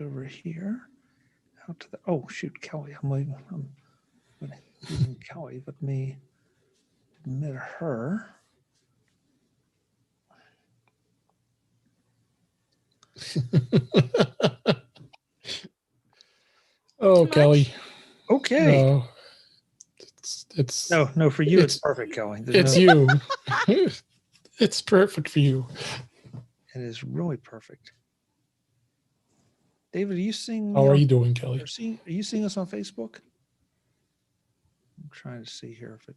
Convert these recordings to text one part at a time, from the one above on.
over here. Out to the, oh, shoot, Kelly. I'm leaving Kelly. Let me admit her. Oh, Kelly. Okay. No, it's no. For you, it's perfect, Kelly. It's you. It's perfect for you. It is really perfect. David, are you seeing? How are you doing, Kelly? Are you seeing us on Facebook? I'm trying to see here if it.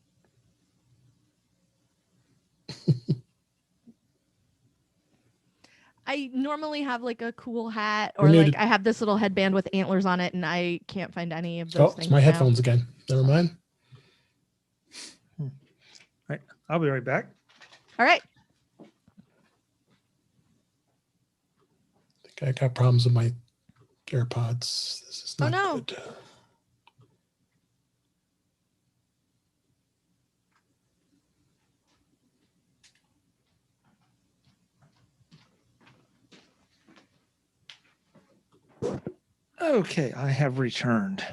I normally have like a cool hat, or like I have this little headband with antlers on it, and I can't find any of those things. It's my headphones again. Never mind. All right, I'll be right back. All right. I think I got problems with my AirPods. This is not good. Okay, I have returned.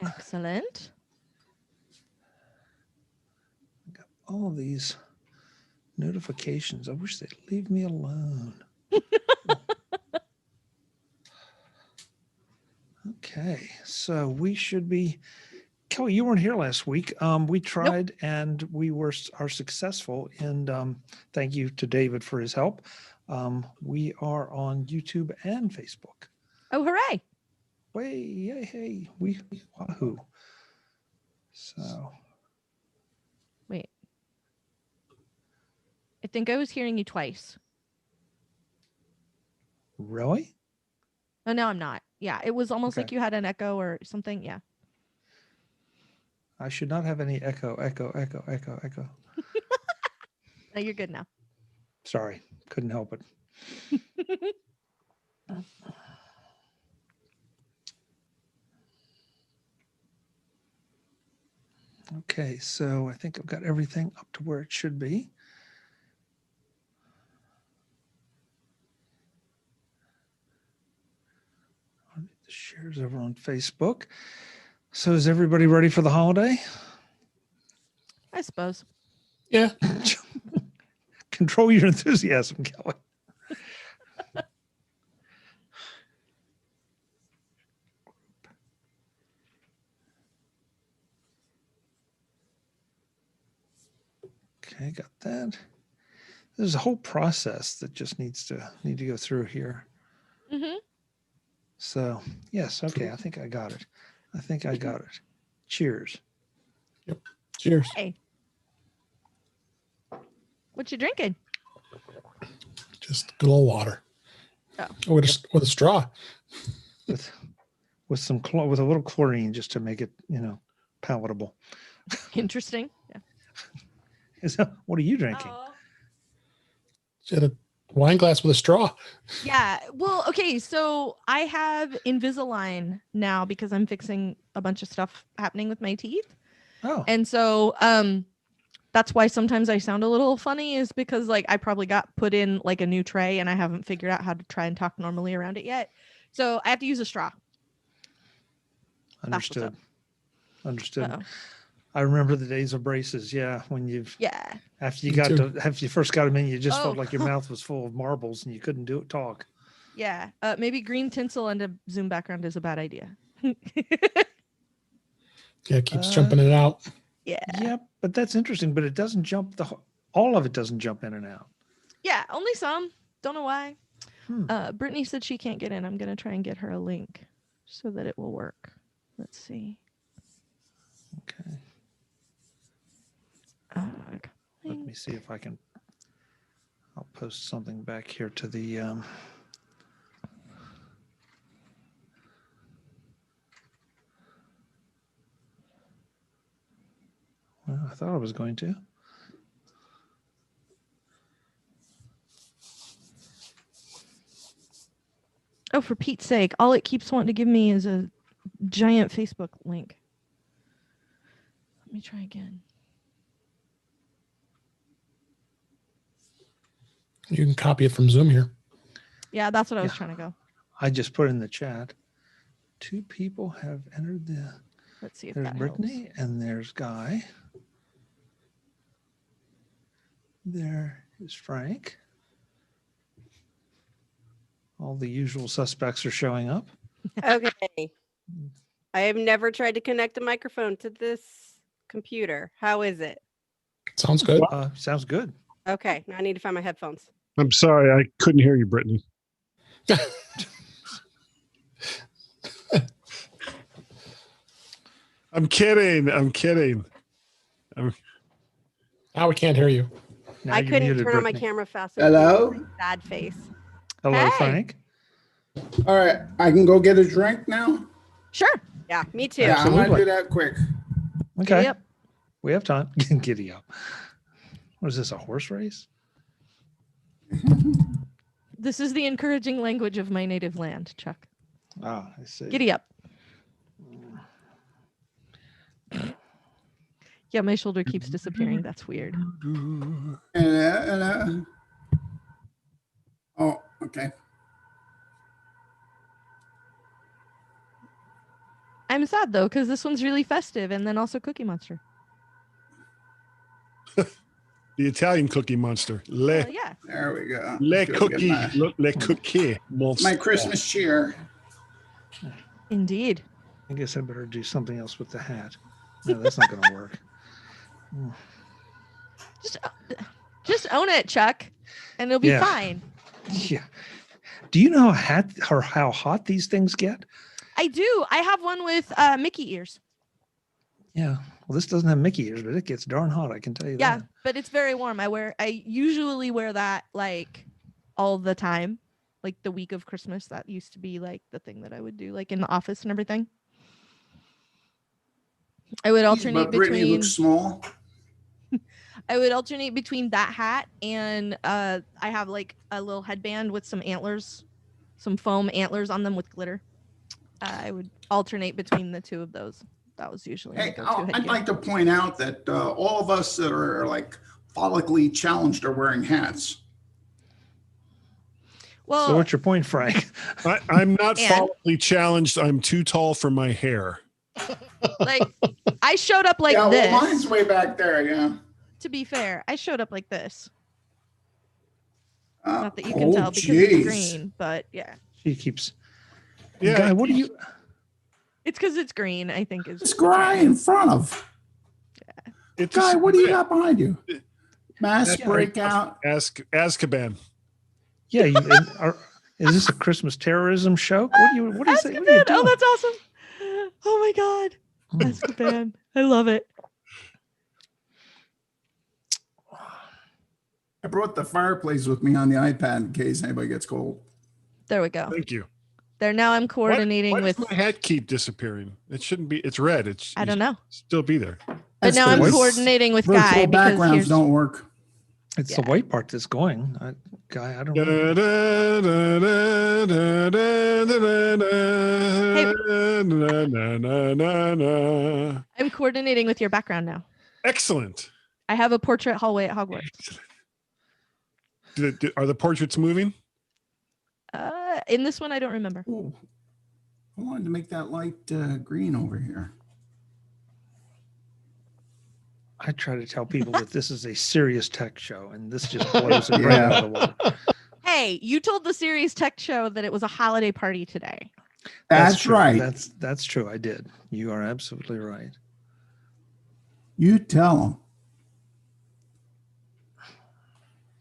Excellent. I got all these notifications. I wish they'd leave me alone. Okay, so we should be. Kelly, you weren't here last week. We tried and we are successful. And thank you to David for his help. We are on YouTube and Facebook. Oh, hooray! Hey, wahoo! So, wait, I think I was hearing you twice. Really? Oh, no, I'm not. Yeah, it was almost like you had an echo or something. Yeah. I should not have any echo. No, you're good now. Sorry, couldn't help it. Okay, so I think I've got everything up to where it should be. The shares over on Facebook. So is everybody ready for the holiday? I suppose. Yeah. Control your enthusiasm, Kelly. Okay, got that. There's a whole process that just need to go through here. Mm-hmm. So yes, okay, I think I got it. Cheers. Yep. Cheers. Hey. What you drinking? Just good old water. Oh. With a straw. With a little chlorine just to make it, palatable. Interesting. Yeah. What are you drinking? She had a wine glass with a straw. Yeah. Well, okay. So I have Invisalign now because I'm fixing a bunch of stuff happening with my teeth. Oh. And so that's why sometimes I sound a little funny, is because like I probably got put in like a new tray and I haven't figured out how to try and talk normally around it yet. So I have to use a straw. Understood. Uh-oh. I remember the days of braces. Yeah, when after you first got them in, you just felt like your mouth was full of marbles and you couldn't talk. Yeah, maybe green tinsel and a Zoom background is a bad idea. Yeah, it keeps jumping in and out. Yeah, but that's interesting. But it doesn't jump. All of it doesn't jump in and out. Yeah, only some. Don't know why. Brittany said she can't get in. I'm gonna try and get her a link so that it will work. Let's see. Okay. Let me see if I can. I'll post something back here to the. Well, I thought I was going to. Oh, for Pete's sake! All it keeps wanting to give me is a giant Facebook link. Let me try again. You can copy it from Zoom here. Yeah, that's what I was Yeah. trying to go. I just put in the chat. 2 people have entered the. Let's see if There's that helps. Brittany and there's Guy. There is Frank. All the usual suspects are showing up. Okay. I have never tried to connect a microphone to this computer. How is it? Sounds good. Sounds good. Okay, now I need to find my headphones. I'm sorry, I couldn't hear you, Brittany. I'm kidding. I'm kidding. Now we can't hear you. Now I you're couldn't muted, turn on my Brittany. camera fast enough. Hello? My sad face. Hello, Hey. Frank. All right, I can go get a drink now. Sure. Yeah, me too. Yeah, I'm gonna Absolutely. do that quick. Okay. Yep. We have time. Giddy up. What is this, a horse race? This is the encouraging language of my native land, Chuck. Ah, I see. Giddy up. Yeah, my shoulder keeps disappearing. That's weird. Oh, okay. I'm sad though, because this one's really festive and then also Cookie Monster. The Italian Cookie Monster. Yeah. There we go. Le Go get cookie. my- Le cookie monster. My Christmas cheer. Indeed. I guess I better do something else with the hat. No, that's not going to work. Just own it, Chuck, and it'll be Yeah. fine. Yeah. Do you know how hot these things get? I do. I have one with Mickey ears. Yeah. Well, this doesn't have Mickey ears, but it gets darn hot. I can tell you Yeah, that. but it's very warm. I usually wear that like all the time. Like the week of Christmas, that used to be like the thing that I would do, like in the office and everything. I would alternate But Brittany between looks small. that hat and I have like a little headband with some antlers, some foam antlers on them with glitter. I would alternate between the two of those. That was usually my Hey, go-to I'd headgear. like to point out that all of us that are like follically challenged are wearing hats. Well, So what's your point, Frank? I'm not And- follically challenged. I'm too tall for my hair. like I showed up like yeah, this. well, mine's way back there. Yeah. To be fair, I showed up like this. Not that you Oh, can tell because geez. it's green, but yeah, She keeps. Yeah. Guy, what do you? it's because it's green. I think is It's Guy in front of. It's Guy, what do you got behind you? Mass Yeah. breakout. Azkaban. Yeah. Is this a Christmas terrorism show? What do you? What is it? What are you Azkaban. Oh, doing? that's awesome! Oh my god, Azkaban! I love it. I brought the fireplace with me on the iPad in case anybody gets cold. There we go. Thank you. There now. I'm coordinating Why with. does my hat keep disappearing? It shouldn't be. It's red. It's. I don't know, Still be there. but That's now I'm 'cause coordinating with virtual Guy because backgrounds here's. don't work. It's the Yeah. white part that's going. Guy, I don't Da, know. da, da, da, da, da, da, da, na, na, na, na, na. I'm coordinating with your background now. Excellent. I have a portrait hallway at Hogwarts. Are the portraits moving? In this one, I don't remember. Ooh. I wanted to make that light green over here. I try to tell people that this is a serious tech show, and this just blows it right Yeah. out of the water. Hey, you told the Serious Tech Show that it was a holiday party today. That's true. right. That's true. I did. You are absolutely right. You tell them.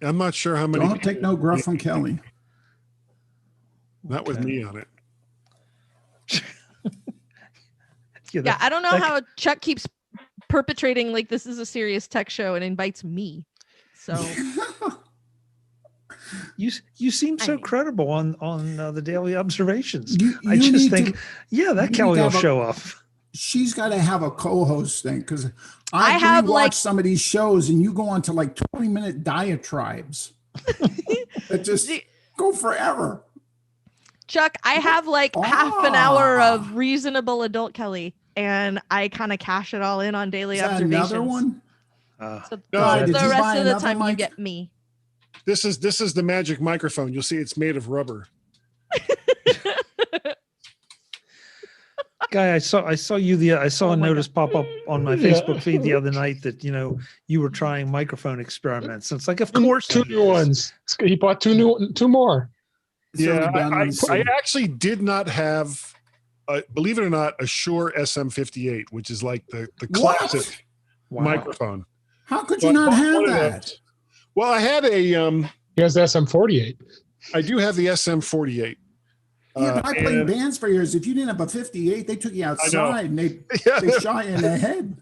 I'm not sure how many. Don't take no gruff from Kelly. Not with Okay. me on it. Yeah, that- I don't know that- how Chuck keeps perpetrating like this is a Serious Tech Show and invites me. So You seem I so mean- credible on the daily observations. You- I you just need think, to- yeah, that need Kelly to will have a- show off. She's got to have a co-host thing because I I've have, rewatched like- some of these shows and you go on to like 20-minute diatribes that just See- go forever. Chuck, I have like half an hour Ah. of reasonable adult Kelly, and I kind of cash it all in on daily Is that observations. another one? Uh, So No, the did you rest buy of the another time you mic? get me. This is the magic microphone. You'll see it's made of rubber. Guy, I saw Oh a my notice pop up on my Yeah. Facebook feed the other night that you were trying microphone experiments. It's like, of course, Two he new is. ones. He bought two more. So Yeah, done I actually did not have, believe it or not, a Shure SM58, which is like the What? classic Wow. microphone. How could you But not one have of that? those- Well, I had a, He has the SM48. I do have the SM48. Yeah, but I played and- bands for years. If you didn't have a 58, they took you outside and they Yeah. shot you in the head.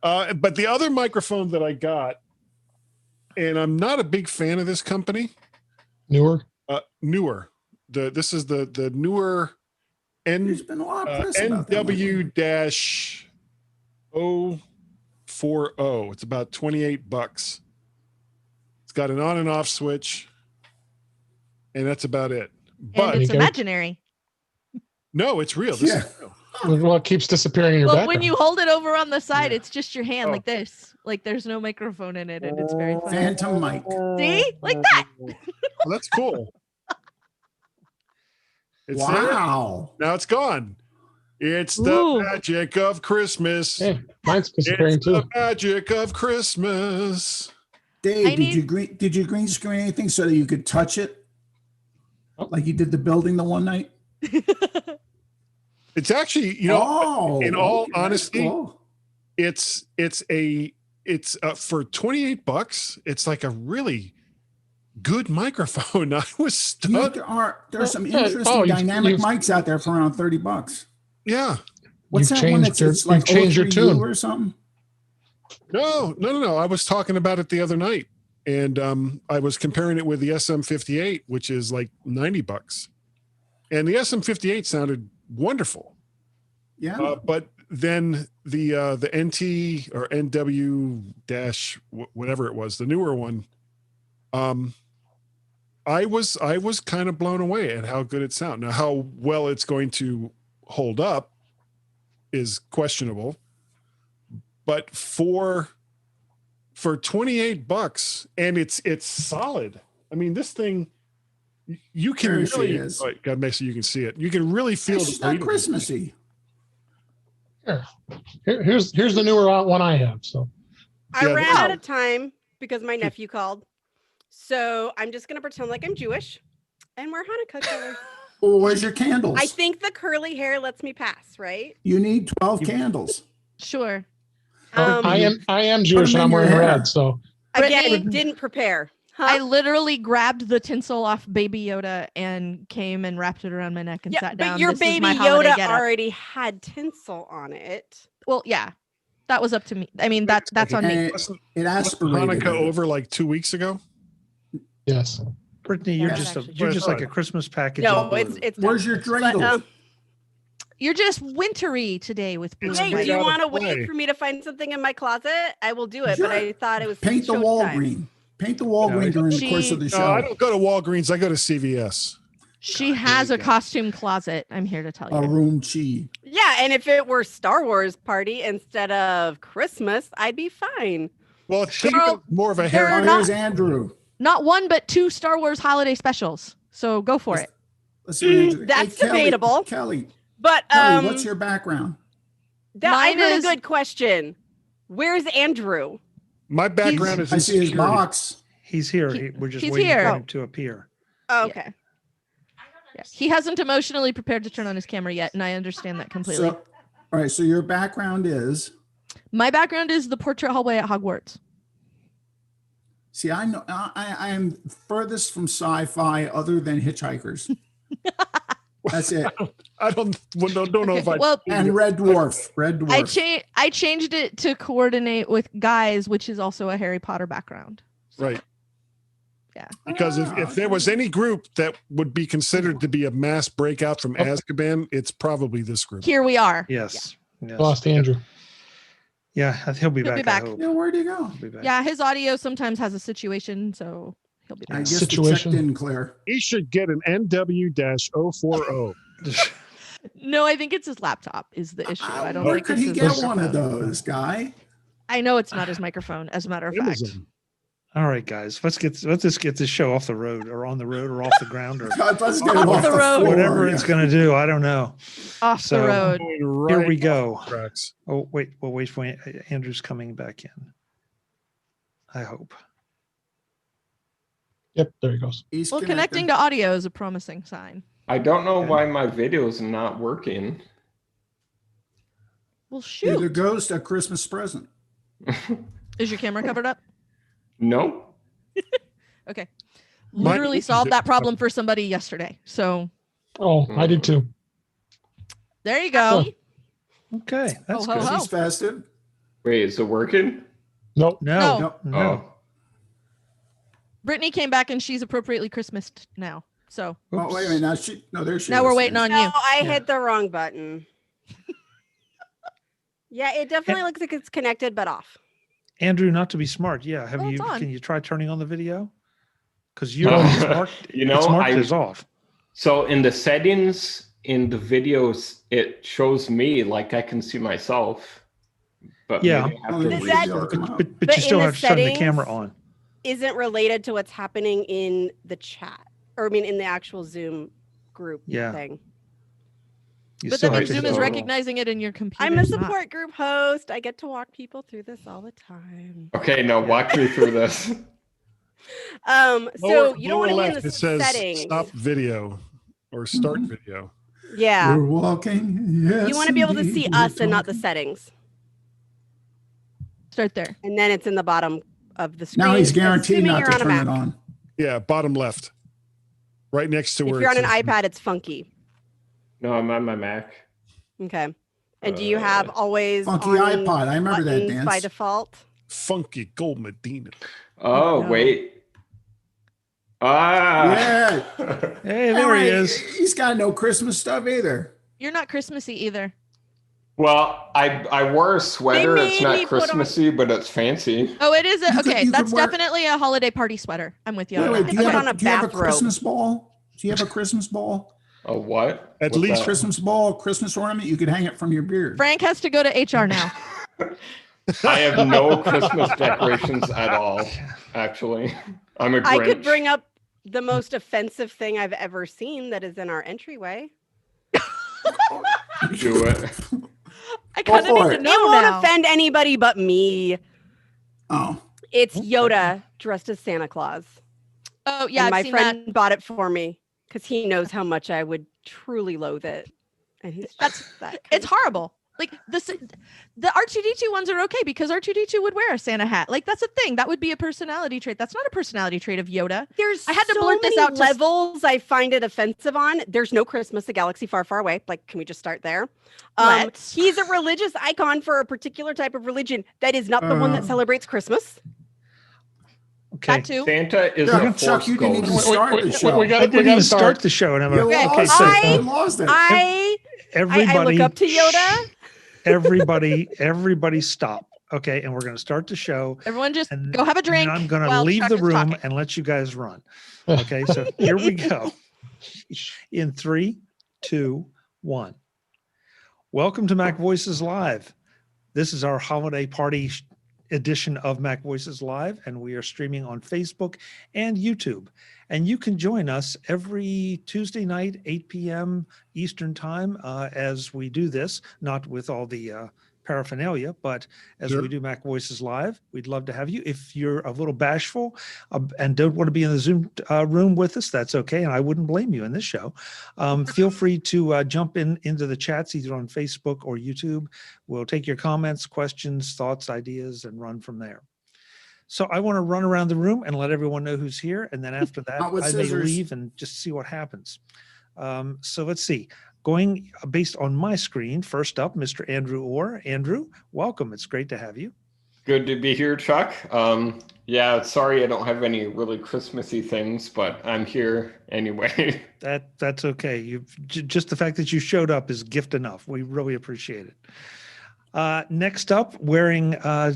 But the other microphone that I got, and I'm not a big fan of this company, Newer. Newer. This is the newer There's been a lot of press about that one. NW-040. It's about $28. It's got an on and off switch, and that's about it. But And it's Okay. imaginary. no, it's real. This Yeah. is real. Well, it keeps disappearing in your Well, background. when you hold it over on the side, Yeah. it's just your hand Oh. like this. Like there's no microphone in it, and it's very funny. Phantom mic. See, like that. Well, that's cool. It's there. Wow. Now it's gone. It's the Ooh. magic of Christmas. Hey, mine's disappearing It's too. the magic of Christmas. Dave, I need- did you green screen anything so that you could touch it? Oh. Like you did the building the one night? It's actually, in all that's honesty, cool. it's for $28. It's like a really good microphone. I was You know, stunned. there's some Yeah, interesting you've- dynamic you've- mics out there for around $30. Yeah. What's You've that one changed that's your- it's like you've changed your 03U tune. or something? No. I was talking about it the other night, and I was comparing it with the SM58, which is like $90. And the SM58 sounded wonderful. Yeah. But then the NT or NW dash whatever it was, the newer one, I was kind of blown away at how good it sounded. Now, how well it's going to hold up is questionable, but for $28, and it's solid. I mean, this thing, you can There she really, is. oh, God, make sure you can see it. You can really feel It's the not weight of it. Christmassy. Here's the newer one I have. So I Yeah, ran wow. out of time because my nephew called. So I'm just going to pretend like I'm Jewish and wear Hanukkah colors. Well, where's your candles? I think the curly hair lets me pass, right? You need 12 candles. Sure. I am Jewish them and I'm in your wearing hair. red. So Again, Brittany- didn't prepare. I Huh? literally grabbed the tinsel off Baby Yoda and came and wrapped it around my neck and Yeah, sat down. but your This is baby my holiday Yoda getup. already had tinsel on it. Well, yeah, that was up to me. I mean, that's on me. And Wasn't it aspirated. Hanukkah it. over like 2 weeks ago? yes, Brittany, you're That's just actually you're true. just like a Christmas package. No, in it's blue. it's. Where's your But, dreidel? You're just wintry today with blue. It's and Hey, made white. do you out of want to clay. wait for me to find something in my closet? I will do it, Sure. but I thought it was Paint the wall showtime. green. Paint the wall No, green during the course she- of the No, I show. don't go to Walgreens. I go to CVS. She God, has here a we go. costume closet. I'm here to tell A you. room chi. Yeah, and if it were Star Wars party instead of Christmas, I'd be fine. Well, think Girl, of more of a there hair. are Oh, not- here's Andrew. Not one, but 2 Star Wars holiday specials. So go for it. Let's see. Andrew. That's Kelly, debatable. Kelly, But what's your background? that, I Mine heard is- a good question. Where's Andrew? My background is I in see his security. box. He's here. He- We're just he's waiting here. for him to appear. Oh, Yeah. okay. Yeah. He hasn't emotionally prepared to turn on his camera yet, and I understand that completely. So, all right. So your background is. My background is the portrait hallway at Hogwarts. See, I know I am furthest from sci-fi other than Hitchhikers. That's it. I don't know if I. Well, And Red Dwarf. Red Dwarf. I changed it to coordinate with Guys, which is also a Harry Potter background. Right. Yeah. Because if there was any group that would be considered to be a mass breakout from Azkaban, it's probably this group. Here we are. Yes. Yes. lost Andrew. Yeah, he'll be He'll back. be I back. hope. Yeah, where'd he go? He'll be back. Yeah, his audio sometimes has a situation, so he'll be I back. guess Situation. the check didn't clear. He should get an NW-040. No, I think it's his laptop is the issue. I don't Where think could it's he his get microphone. one of those, guy? I know it's not his microphone, as a matter of fact. Amazon. All right, guys, let's just get this show off the road or on the road or off the ground or God, let's get it Off off the the road. floor, whatever yeah. it's going to do. I don't know. Off So- the road. Going Here right we off go. the tracks. Oh, wait. Andrew's coming back in. I hope. Yep, there he goes. He's Well, connecting to audio is a promising sign. I don't know Okay. why my video's not working. Well, Give the shoot. ghost a Christmas present. Is your camera covered up? Nope. Okay. Mine Literally is solved it- that problem for somebody yesterday. So Oh, I did too. there you go. Okay, that's Ho, ho, good. ho. He's festive. Wait, is it working? Nope. No, Nope. no. Oh. Brittany came back and she's appropriately Christmased now. So Oh, wait a minute. Now there she now is. we're waiting on No, you. I Yeah. hit the wrong button. Yeah, it definitely looks like it's connected, but off. Andrew, not to be smart. Yeah, have Oh, you? it's on. Can you try turning on the video? Because you're No. it's marked. You know, it's marked I- as off. So in the settings in the videos, it shows me like I can see myself. But Yeah. maybe I have Oh, to the Is that- video will restart. come out. But But you still in the have to turn the camera settings- on. Isn't related to what's happening in the chat, or I mean, in the actual Zoom group Yeah. thing. You But still that have means to Zoom hit is the- recognizing it in your computer. I'm a not. support group host. I get to walk people through this all the time. Okay, now walk me through this. So Lower- you don't lower want to be in left, the it says settings. stop video or start video. Yeah. We're walking. Yes, You want to be able to see indeed, us we're and not the talking. settings. Start there. And then it's in the bottom of the screen. Now he's guaranteed assuming not you're to on a turn it Mac. on. Yeah, bottom left. Right next to If where you're it on an says- iPad, it's funky. No, I'm on my Mac. Okay. And do you have always Funky on iPod. I remember that buttons by dance. default? Funky Gold Medina. Oh, No. wait. Ah. Yeah. Hey, there he Anyway, is. He's got no Christmas stuff either. You're not Christmassy either. Well, I wore a sweater. It's made not me put on- Christmassy, but it's fancy. Oh, it is. You could- Okay, you could that's wear- definitely a holiday party sweater. I'm with you. Wait, on wait, that. do you, Put have, on a do you have a bathrobe. Christmas ball? Do you have a Christmas ball? A what? At What's least that? Christmas ball, Christmas ornament? You could hang it from your beard. Frank has to go to HR now. I have no Christmas decorations at all, actually. I'm a Grinch. I could bring up the most offensive thing I've ever seen that is in our entryway. do it. I kind of for need it. to know It won't now. offend anybody but me. Oh, It's Yoda dressed as Santa Claus. Oh yeah, and I've my seen friend bought it for me because he knows how much I would truly loathe it. And he's That's- just that. It's horrible. Like the R2D2 ones are okay because R2D2 would wear a Santa hat. Like that's a thing. That would be a personality trait. That's not a personality trait of Yoda. There's I had to so blurt this many out to- levels I find it offensive on. There's no Christmas, a galaxy far, far away. Like, can we just start there? Let's. He's a religious icon for a particular type of religion that is not the one that Uh, celebrates Christmas. Okay. That too. Santa is Yeah, a Chuck, force you didn't ghost. even start the show. we I got didn't to even start. start the show, and I'm You okay. lost So it. You lost it. I everybody, look up to Yoda. everybody, stop. Okay, and we're going to start the show. Everyone just And go have a and drink. I'm going to while leave Chuck the is room talking. and let you guys run. Okay, so here we go. In 3, 2, 1. Welcome to Mac Voices Live. This is our holiday party edition of Mac Voices Live, and we are streaming on Facebook and YouTube. And you can join us every Tuesday night, 8 p.m. Eastern Time, as we do this, not with all the paraphernalia, but as Sure. we do Mac Voices Live. We'd love to have you. If you're a little bashful and don't want to be in the Zoom room with us, that's okay. And I wouldn't blame you in this show. Feel free to jump into the chats either on Facebook or YouTube. We'll take your comments, questions, thoughts, ideas, and run from there. So I want to run around the room and let everyone know who's here. And then after that, Not with I may scissors. leave and just see what happens. So let's see. Going based on my screen, first up, Mr. Andrew Orr. Andrew, welcome. It's great to have you. Good to be here, Chuck. Yeah, sorry I don't have any really Christmassy things, but I'm here anyway. That's okay. Just the fact that you showed up is gift enough. We really appreciate it. Next up, wearing I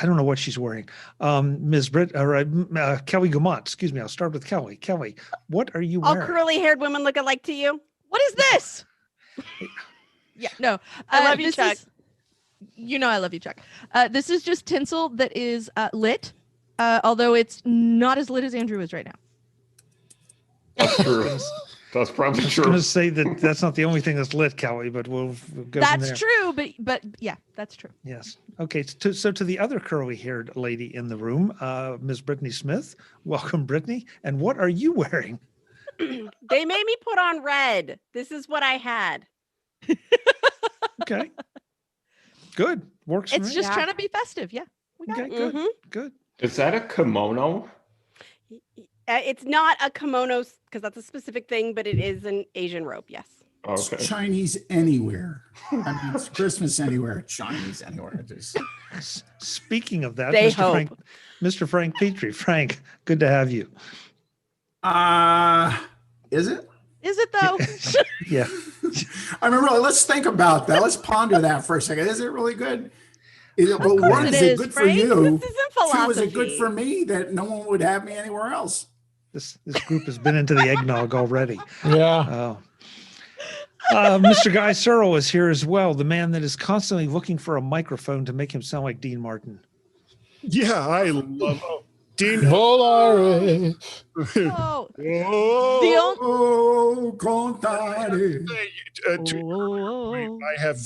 don't know what she's wearing. Ms. Kelly Gumont. Excuse me. I'll start with Kelly. Kelly, what are you All wearing? curly-haired women look alike to you. What is this? Yeah, no. I love you, this Chuck. is- you know I love you, Chuck. This is just tinsel that is lit. Although it's not as lit as Andrew is right now. That's true. That's probably I'm true. going to say that that's not the only thing that's lit, Kelly, but we'll go from That's there. true, but yeah, that's true. Yes. Okay. So to the other curly-haired lady in the room, Ms. Britney Smith. Welcome, Britney. And what are you wearing? They made me put on red. This is what I had. Okay. Good. Works for It's me. just Yeah. trying to be festive. Yeah, we got Okay. it. Good. Mhm. Good. Is that a kimono? It's not a kimono because that's a specific thing, but it is an Asian robe. Yes. It's Okay. Chinese anywhere. I mean, it's Christmas anywhere. Chines anywhere. Just Speaking of that, They Mr. Frank Petrie. Frank, good to have you. is it? Is it though? Yeah. I mean, really, let's think about that. Let's ponder that for a second. Is it really good? Well, course one, it is it is, good for Frank. you? This isn't Two, philosophy. is it good for me that no one would have me anywhere else? This group has been into the eggnog already. Yeah. Mr. Guy Searle is here as well, the man that is constantly looking for a microphone to make him sound like Dean Martin. Yeah, I love Dean. Volare. Oh, Oh, Oh, contare.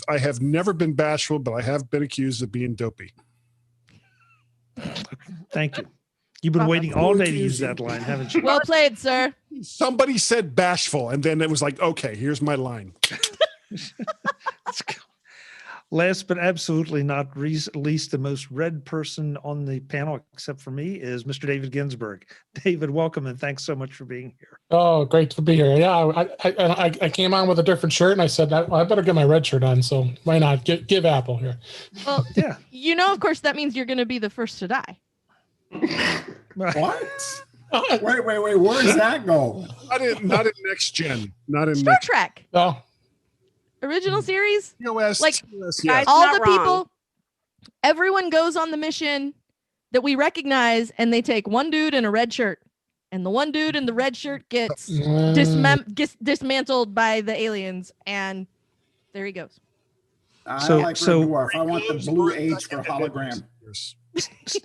I have never been bashful, but I have been accused of being dopey. Thank you. You've been Bravo. waiting all day to use that line, haven't you? well played, sir. Somebody said bashful, and then it was like, okay, here's my line. Let's go. Last but absolutely not least, the most read person on the panel, except for me, is Mr. David Ginsberg. David, welcome, and thanks so much for being here. Oh, great to be here. Yeah, I came on with a different shirt, and I said I better get my red shirt on. So why not give Apple here? Well, Yeah. you know, of course, that means you're going to be the first to die. What? Wait. Where does that go? Not in next gen. Not in Star next Trek Oh, original series. TOS. Like, TOS, guys, yes. All not the wrong. people, everyone goes on the mission that we recognize, and they take one dude in a red shirt, and the one dude in the red shirt gets dismantled by the aliens, and there he goes. I So- like so- Red Dwarf. I want the blue H for hologram.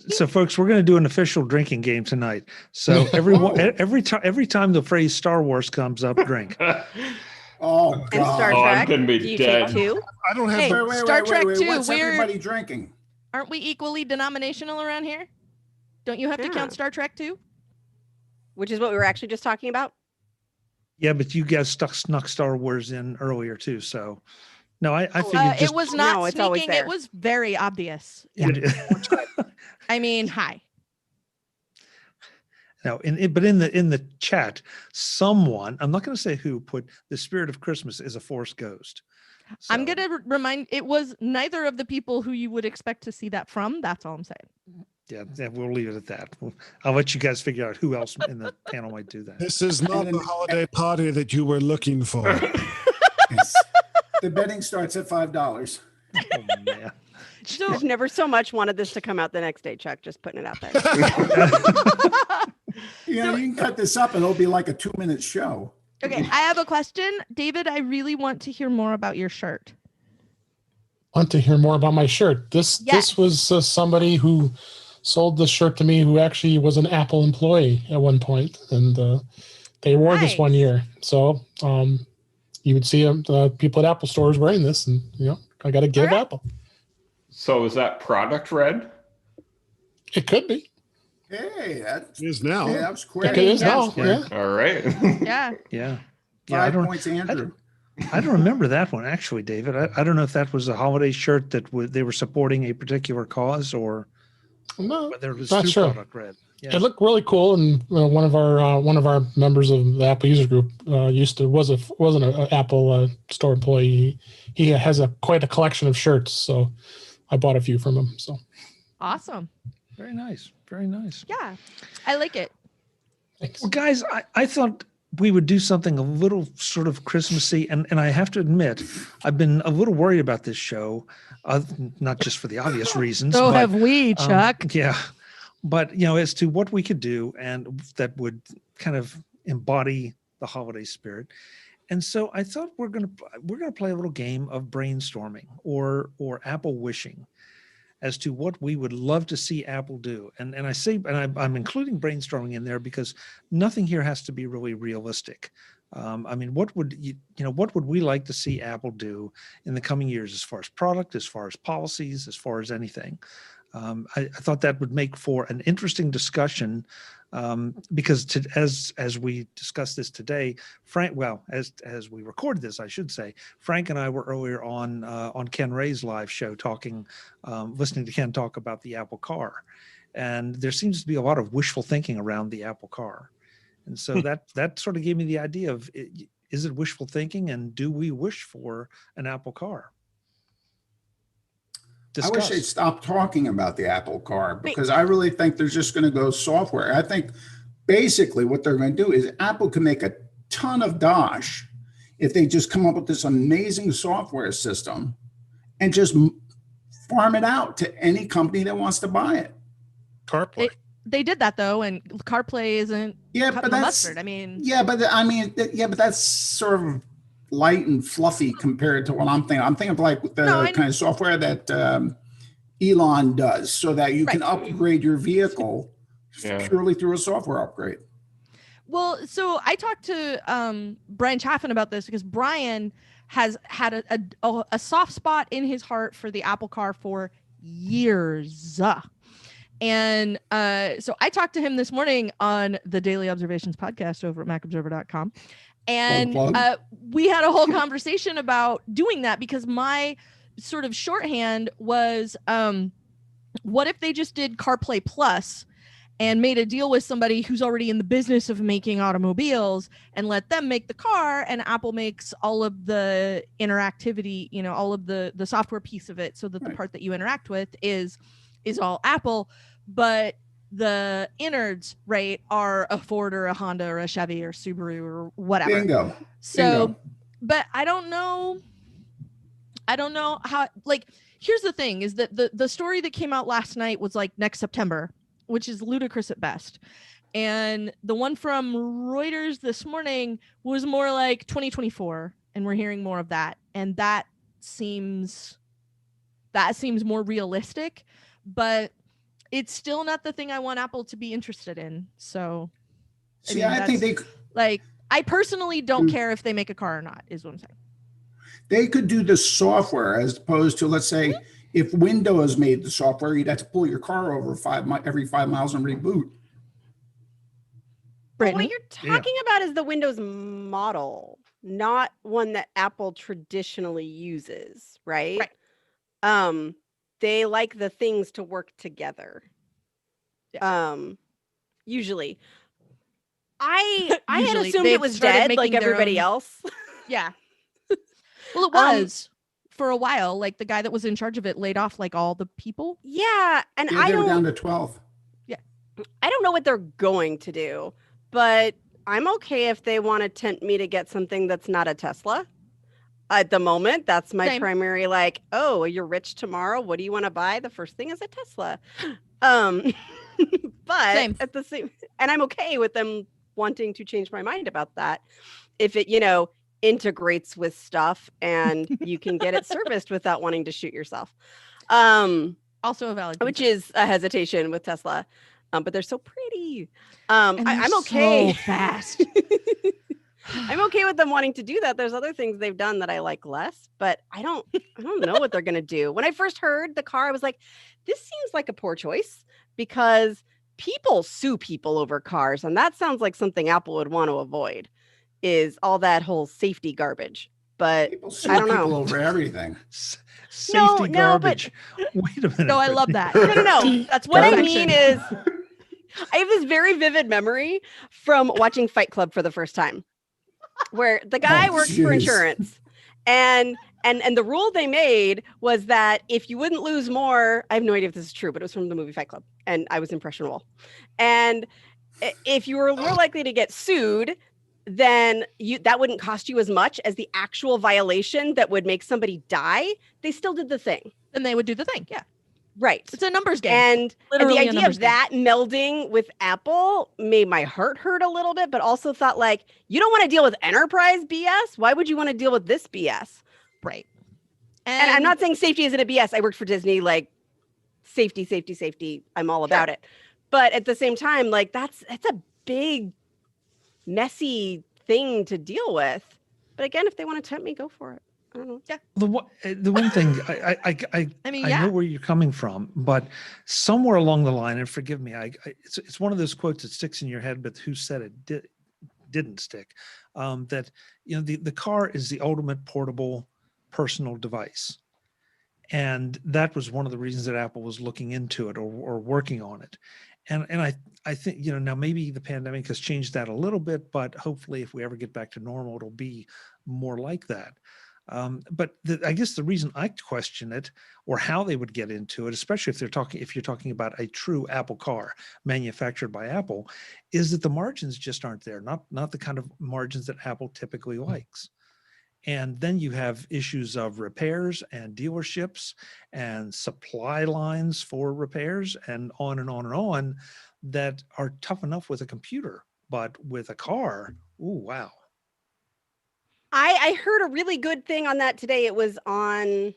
So, folks, we're going to do an official drinking game tonight. So every time the phrase Star Wars comes up, drink. Oh, And God. Star Oh, I'm Trek. gonna be Do you dead. take two? I don't have Hey, the Star Trek 2, What's we're- everybody drinking? Aren't we equally denominational around here? Don't you have to Yeah. count Star Trek too? Which is what we were actually just talking about. Yeah, but you guys snuck Star Wars in earlier too. So, no, I figured It just was not No, it's always sneaking. there. It was very obvious. Yeah. I mean, hi. No, but in the chat, someone, I'm not going to say who, put the spirit of Christmas is a Force ghost. I'm So, going to remind, it was neither of the people who you would expect to see that from. That's all I'm saying. yeah, we'll leave it at that. I'll let you guys figure out who else in the panel might do that. This is not the holiday party that you were looking for. Yes. The betting starts at $5. Oh, man. So, I've never so much wanted this to come out the next day, Chuck. Just putting it out there. You know, you can cut this up and it'll be like a 2-minute show. okay, I have a question. David, I really want to hear more about your shirt. want to hear more about my shirt. This Yes. was somebody who sold this shirt to me who actually was an Apple employee at one point, and they wore this one Nice. year. So you would see people at Apple stores wearing this, and I got to give Alright. Apple. So is that product red? It could be. Hey, It is now. that was quick. It is now. Yeah. Yeah. All right. Yeah. Yeah. Yeah, I 5 don't, points, Andrew. I don't remember that one actually, David. I don't know if that was a holiday shirt that they were supporting a particular cause or No, whether it was not true sure. product red. Yeah. It looked really cool, and one of our members of the Apple user group wasn't an Apple store employee. He has quite a collection of shirts, so I bought a few from him. So Awesome. Very nice. Very nice. Yeah. I like it. thanks. Well, guys, I thought we would do something a little sort of Christmassy. And I have to admit, I've been a little worried about this show, not just for the obvious reasons. So but, have we, Chuck. Yeah. But, as to what we could do and that would kind of embody the holiday spirit. And so I thought we're going to play a little game of brainstorming or Apple wishing. as to what we would love to see Apple do. And I say, and I'm including brainstorming in there because nothing here has to be really realistic. I mean, what would what would we like to see Apple do in the coming years as far as product, as far as policies, as far as anything? I thought that would make for an interesting discussion because as we discussed this today, Frank, well, as we recorded this, I should say, Frank and I were earlier on Ken Ray's live show talking, listening to Ken talk about the Apple car. And there seems to be a lot of wishful thinking around the Apple car. And so that sort of gave me the idea of, is it wishful thinking, and do we wish for an Apple car? I wish they'd stop talking about the Apple car, because I really think they're just going to go software. I think basically what they're going to do is Apple can make a ton of dosh if they just come up with this amazing software system and just farm it out to any company that wants to buy it. CarPlay. They did that though, and CarPlay isn't but that's mustard. I mean, but that's sort of light and fluffy compared to what I'm thinking. I'm thinking of like the kind of software that Elon does, so that you can upgrade your vehicle purely through a software upgrade. Well, so I talked to Brian Chaffin about this because Brian has had a soft spot in his heart for the Apple car for years. And so I talked to him this morning on the Daily Observations podcast over at macobserver.com. And we had a whole conversation about doing that, because my sort of shorthand was, what if they just did CarPlay Plus and made a deal with somebody who's already in the business of making automobiles and let them make the car, and Apple makes all of the interactivity, all of the software piece of it, so that the part that you interact with is all Apple, but the innards, right, are a Ford or a Honda or a Chevy or Subaru or whatever. Bingo. So, Bingo. But I don't know how, like, here's the thing is that the story that came out last night was like next September, which is ludicrous at best. And the one from Reuters this morning was more like 2024. And we're hearing more of that. And that seems more realistic, but it's still not the thing I want Apple to be interested in. So I think they like, I personally don't care if they make a car or not, is what I'm saying. They could do the software as opposed to, let's say, if Windows made the software, you'd have to pull your car over every 5 miles and reboot. But what you're talking about is the Windows model, not one that Apple traditionally uses, right? They like the things to work together. Usually. I had assumed it was dead like everybody else. Yeah. Well, it was for a while. Like the guy that was in charge of it laid off like all the people. Yeah. And they were down to 12. Yeah. I don't know what they're going to do, but I'm okay if they want to tempt me to get something that's not a Tesla. At the moment, that's my primary, like, oh, you're rich tomorrow. What do you want to buy? The first thing is a Tesla. But at the same, and I'm okay with them wanting to change my mind about that. If it, integrates with stuff and you can get it serviced without wanting to shoot yourself. Also a valid, which is a hesitation with Tesla. But they're so pretty. I'm okay. So fast. I'm okay with them wanting to do that. There's other things they've done that I like less, but I don't know what they're going to do. When I first heard the car, I was like, this seems like a poor choice, because people sue people over cars. And that sounds like something Apple would want to avoid, is all that whole safety garbage. But I don't know. People over everything. Safety garbage. Wait a minute. No, I love that. No. That's what I mean is I have this very vivid memory from watching Fight Club for the first time, where the guy works for insurance, and the rule they made was that if you wouldn't lose more, I have no idea if this is true, but it was from the movie Fight Club, and I was impressionable. And if you were more likely to get sued, then that wouldn't cost you as much as the actual violation that would make somebody die. They still did the thing. Then they would do the thing. Yeah. Right. It's a numbers game. And the idea of that melding with Apple made my heart hurt a little bit, but also thought, like, you don't want to deal with enterprise BS. Why would you want to deal with this BS? Right. And I'm not saying safety isn't a BS. I worked for Disney like safety, safety, safety. I'm all about it. But at the same time, like that's a big, messy thing to deal with. But again, if they want to tempt me, go for it. I don't know. Yeah. The one thing I mean, I yeah. know where you're coming from, but somewhere along the line, and forgive me, it's one of those quotes that sticks in your head, but who said it didn't stick. That the car is the ultimate portable personal device, and that was one of the reasons that Apple was looking into it or working on it. And I think now maybe the pandemic has changed that a little bit, but hopefully if we ever get back to normal, it'll be more like that. But I guess the reason I question it or how they would get into it, especially if you're talking about a true Apple car manufactured by Apple, is that the margins just aren't there, not the kind of margins that Apple typically likes. And then you have issues of repairs and dealerships and supply lines for repairs and on and on and on that are tough enough with a computer, but with a car, ooh, wow. I heard a really good thing on that today. It was on,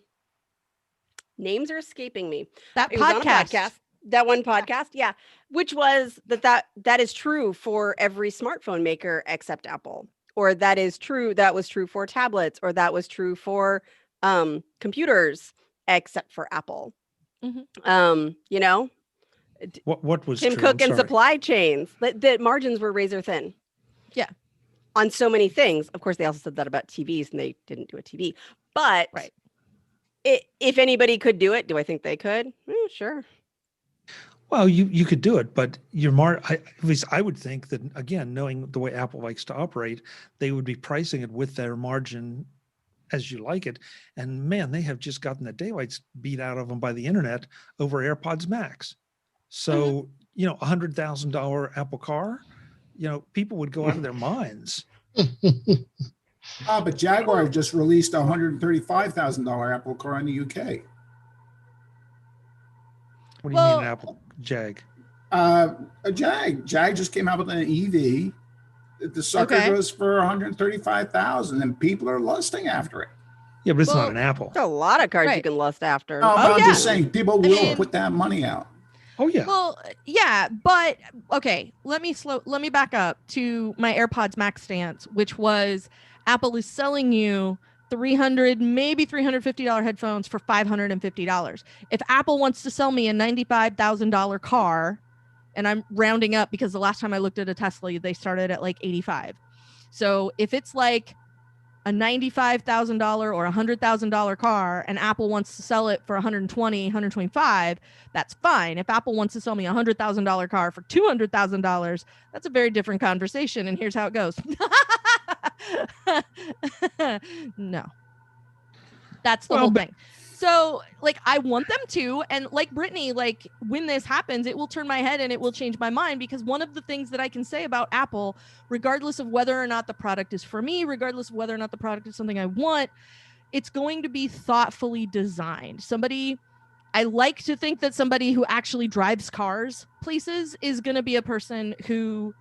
names are escaping me. That It was on a podcast. podcast. That one podcast, yeah, which was that is true for every smartphone maker except Apple, or that was true for tablets, or that was true for computers except for Apple. Mhm. What was Tim true? Cook I'm and sorry. supply chains, the margins were razor thin. Yeah. On so many things. Of course, they also said that about TVs, and they didn't do a TV. But Right. If anybody could do it, do I think they could? Sure. Well, you could do it, but at least I would think that, again, knowing the way Apple likes to operate, they would be pricing it with their margin as you like it. And man, they have just gotten the daylights beat out of them by the internet over AirPods Max. So, $100,000 Apple car, people would go out of their minds. But Jaguar just released a $135,000 Apple car in the UK. What do you mean an Apple Jag? A Jag just came out with an EV. The sucker goes for 135,000, and people are lusting after it. Yeah, but it's not an Apple. There's a lot of cars you can lust after. No, but I'm just saying, people will put that money out. Oh yeah. Well, yeah, but okay. Let me back up to my AirPods Max stance, which was Apple is selling you $300, maybe $350 headphones for $550. If Apple wants to sell me a $95,000 car, and I'm rounding up because the last time I looked at a Tesla, they started at like 85. So if it's like a $95,000 or $100,000 car and Apple wants to sell it for 120, 125, that's fine. If Apple wants to sell me a $100,000 car for $200,000, that's a very different conversation. And here's how it goes. No, that's the whole thing. So like, I want them to, and like Brittany, like when this happens, it will turn my head and it will change my mind, because one of the things that I can say about Apple, regardless of whether or not the product is for me, regardless of whether or not the product is something I want, it's going to be thoughtfully designed. I like to think that somebody who actually drives cars places is going to be a person who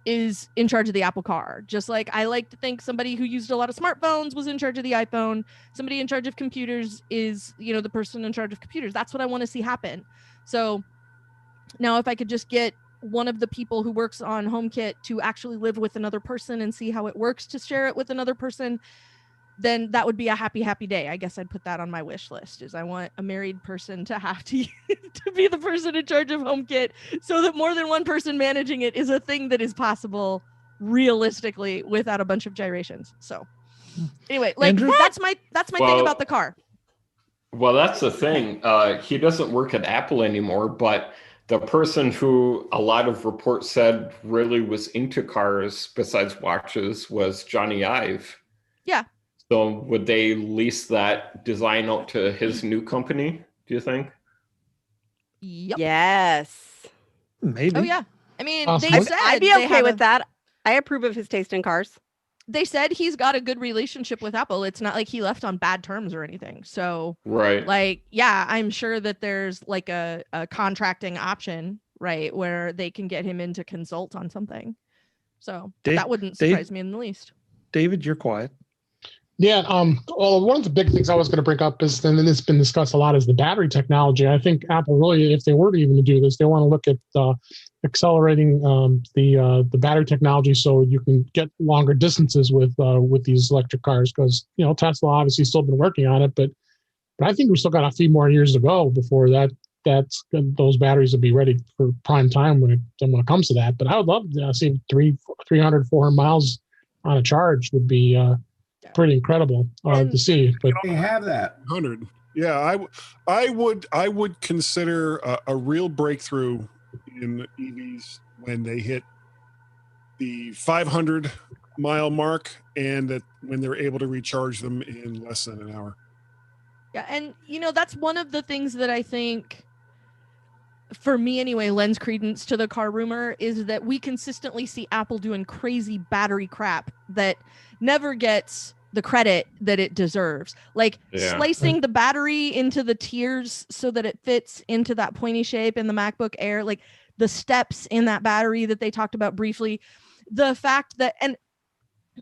is in charge of the Apple car. Just like I like to think somebody who used a lot of smartphones was in charge of the iPhone. Somebody in charge of computers is, the person in charge of computers. That's what I want to see happen. So now if I could just get one of the people who works on HomeKit to actually live with another person and see how it works to share it with another person, then that would be a happy, happy day. I guess I'd put that on my wish list, is I want a married person to have to be the person in charge of HomeKit, so that more than one person managing it is a thing that is possible realistically without a bunch of gyrations. So anyway, like Andrew? that's my thing about the car. Well, that's the thing. He doesn't work at Apple anymore, but the person who a lot of reports said really was into cars besides watches was Johnny Ive. Yeah. So would they lease that design out to his new company, do you think? Yep. Yes. Maybe. Oh yeah. I mean, Awesome. they said I'd be they okay have with that. I approve of his taste in cars. They said he's got a good relationship with Apple. It's not like he left on bad terms or anything. So Right. like, yeah, I'm sure that there's like a contracting option, right, where they can get him in to consult on something. So that wouldn't surprise me in the least. David, you're quiet. Yeah. Well, one of the big things I was going to bring up is, and it's been discussed a lot, is the battery technology. I think Apple really, if they were to even do this, they want to look at accelerating the battery technology so you can get longer distances with these electric cars. Because Tesla obviously still been working on it, but I think we still got a few more years to go before those batteries will be ready for prime time when it comes to that. But I would love to see 300, 400 miles on a charge would be pretty incredible to see. But They have that. 100. Yeah, I would consider a real breakthrough in EVs when they hit the 500 mile mark, and that when they're able to recharge them in less than an hour. Yeah, and that's one of the things that I think, for me anyway, lends credence to the car rumor, is that we consistently see Apple doing crazy battery crap that never gets the credit that it deserves. Like slicing the battery into the tiers so that it fits into that pointy shape in the MacBook Air, like the steps in that battery that they talked about briefly. The fact that, and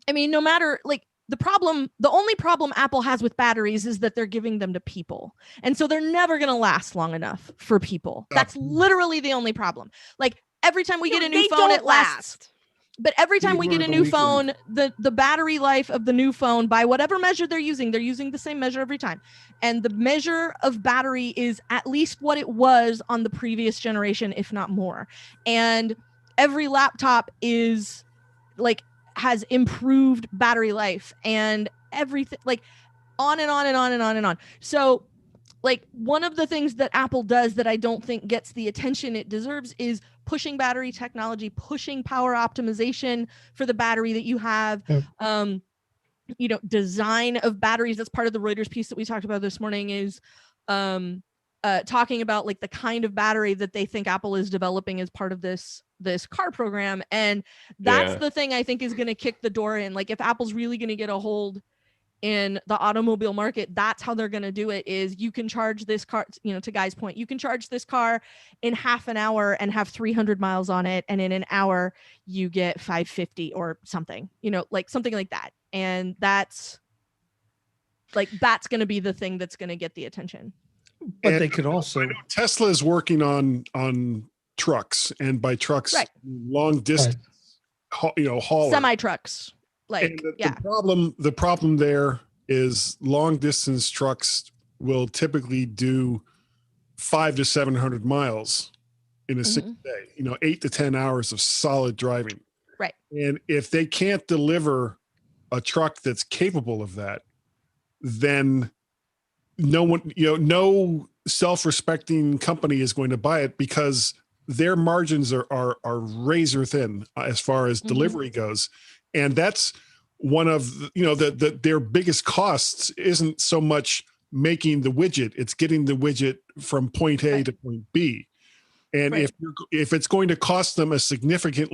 I mean, no matter, like, the only problem Apple has with batteries is that they're giving them to people. And so they're never going to last long enough for people. That's literally the only problem. Like, every time we get a new phone, it lasts. But every time we get a new phone, the battery life of the new phone, by whatever measure they're using the same measure every time. And the measure of battery is at least what it was on the previous generation, if not more. And every laptop is like, has improved battery life and everything, like on and on and on and on and on. So like, one of the things that Apple does that I don't think gets the attention it deserves is pushing battery technology, pushing power optimization for the battery that you have, design of batteries. That's part of the Reuters piece that we talked about this morning, is talking about like the kind of battery that they think Apple is developing as part of this car program. And that's the thing I think is going to kick the door in. Like, if Apple's really going to get a hold in the automobile market, that's how they're going to do it, is you can charge this car, to Guy's point, you can charge this car in half an hour and have 300 miles on it. And in an hour you get 550 or something, like something like that. And that's going to be the thing that's going to get the attention. But they could also, I know Tesla is working on trucks, and by trucks, long distance, haulers, semi trucks. Like, the problem there is long distance trucks will typically do 500 to 700 miles in a single day, 8 to 10 hours of solid driving. Right. And if they can't deliver a truck that's capable of that, then no one, no self-respecting company is going to buy it, because their margins are razor thin as far as delivery goes. And that's one of their biggest costs isn't so much making the widget, it's getting the widget from point A to point B. And if it's going to cost them a significant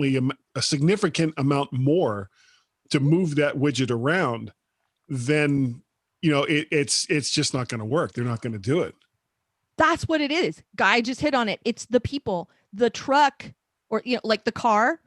amount more to move that widget around, then it's just not going to work. They're not going to do it. That's what it is. Guy just hit on it. It's the people. The truck, or like the car,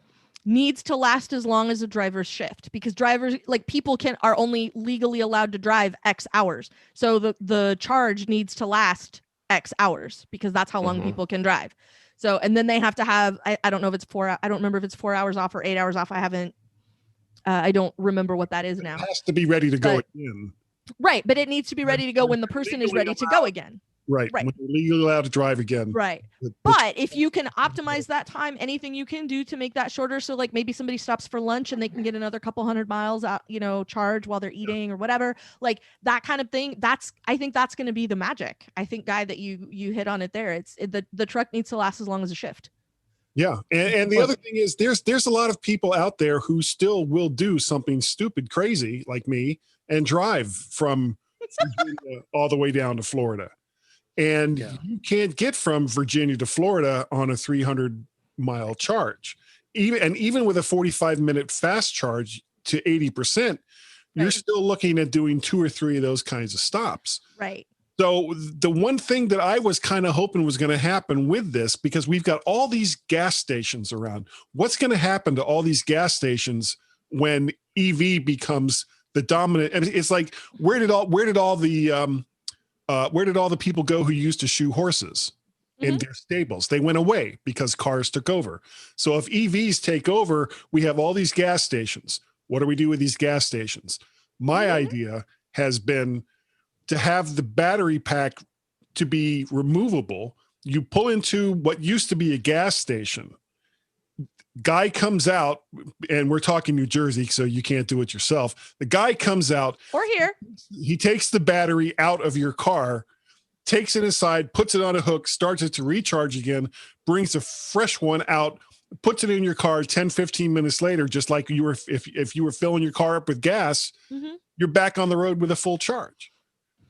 needs to last as long as a driver's shift, because drivers, like people, are only legally allowed to drive X hours. So the charge needs to last X hours, because that's how long people can drive. So, and then they have to have, I don't know if it's I don't remember if it's 4 hours off or 8 hours off. I don't remember what that is now. It has to be ready to go again. Right. But it needs to be ready to go when the person is ready to go again. Right. When they're legally allowed to drive again. Right. But if you can optimize that time, anything you can do to make that shorter. So like maybe somebody stops for lunch and they can get another couple hundred miles out, charge while they're eating or whatever, like that kind of thing. I think that's going to be the magic. I think, Guy, that you hit on it there. The truck needs to last as long as a shift. Yeah. And the other thing is there's a lot of people out there who still will do something stupid, crazy like me, and drive from Virginia all the way down to Florida. And you can't get from Virginia to Florida on a 300-mile charge. Even with a 45-minute fast charge to 80%, you're still looking at doing 2 or 3 of those kinds of stops. Right. So the one thing that I was kind of hoping was going to happen with this, because we've got all these gas stations around, what's going to happen to all these gas stations when EV becomes the dominant. And it's like, where did all the people go who used to shoe horses in their stables? They went away because cars took over. So if EVs take over, we have all these gas stations. What do we do with these gas stations? My idea has been to have the battery pack to be removable. You pull into what used to be a gas station. Guy comes out, and we're talking New Jersey, so you can't do it yourself. The guy comes out, Or here. he takes the battery out of your car, takes it inside, puts it on a hook, starts it to recharge again, brings a fresh one out, puts it in your car 10, 15 minutes later, just like you were if you were filling your car up with gas, you're back on the road with a full charge.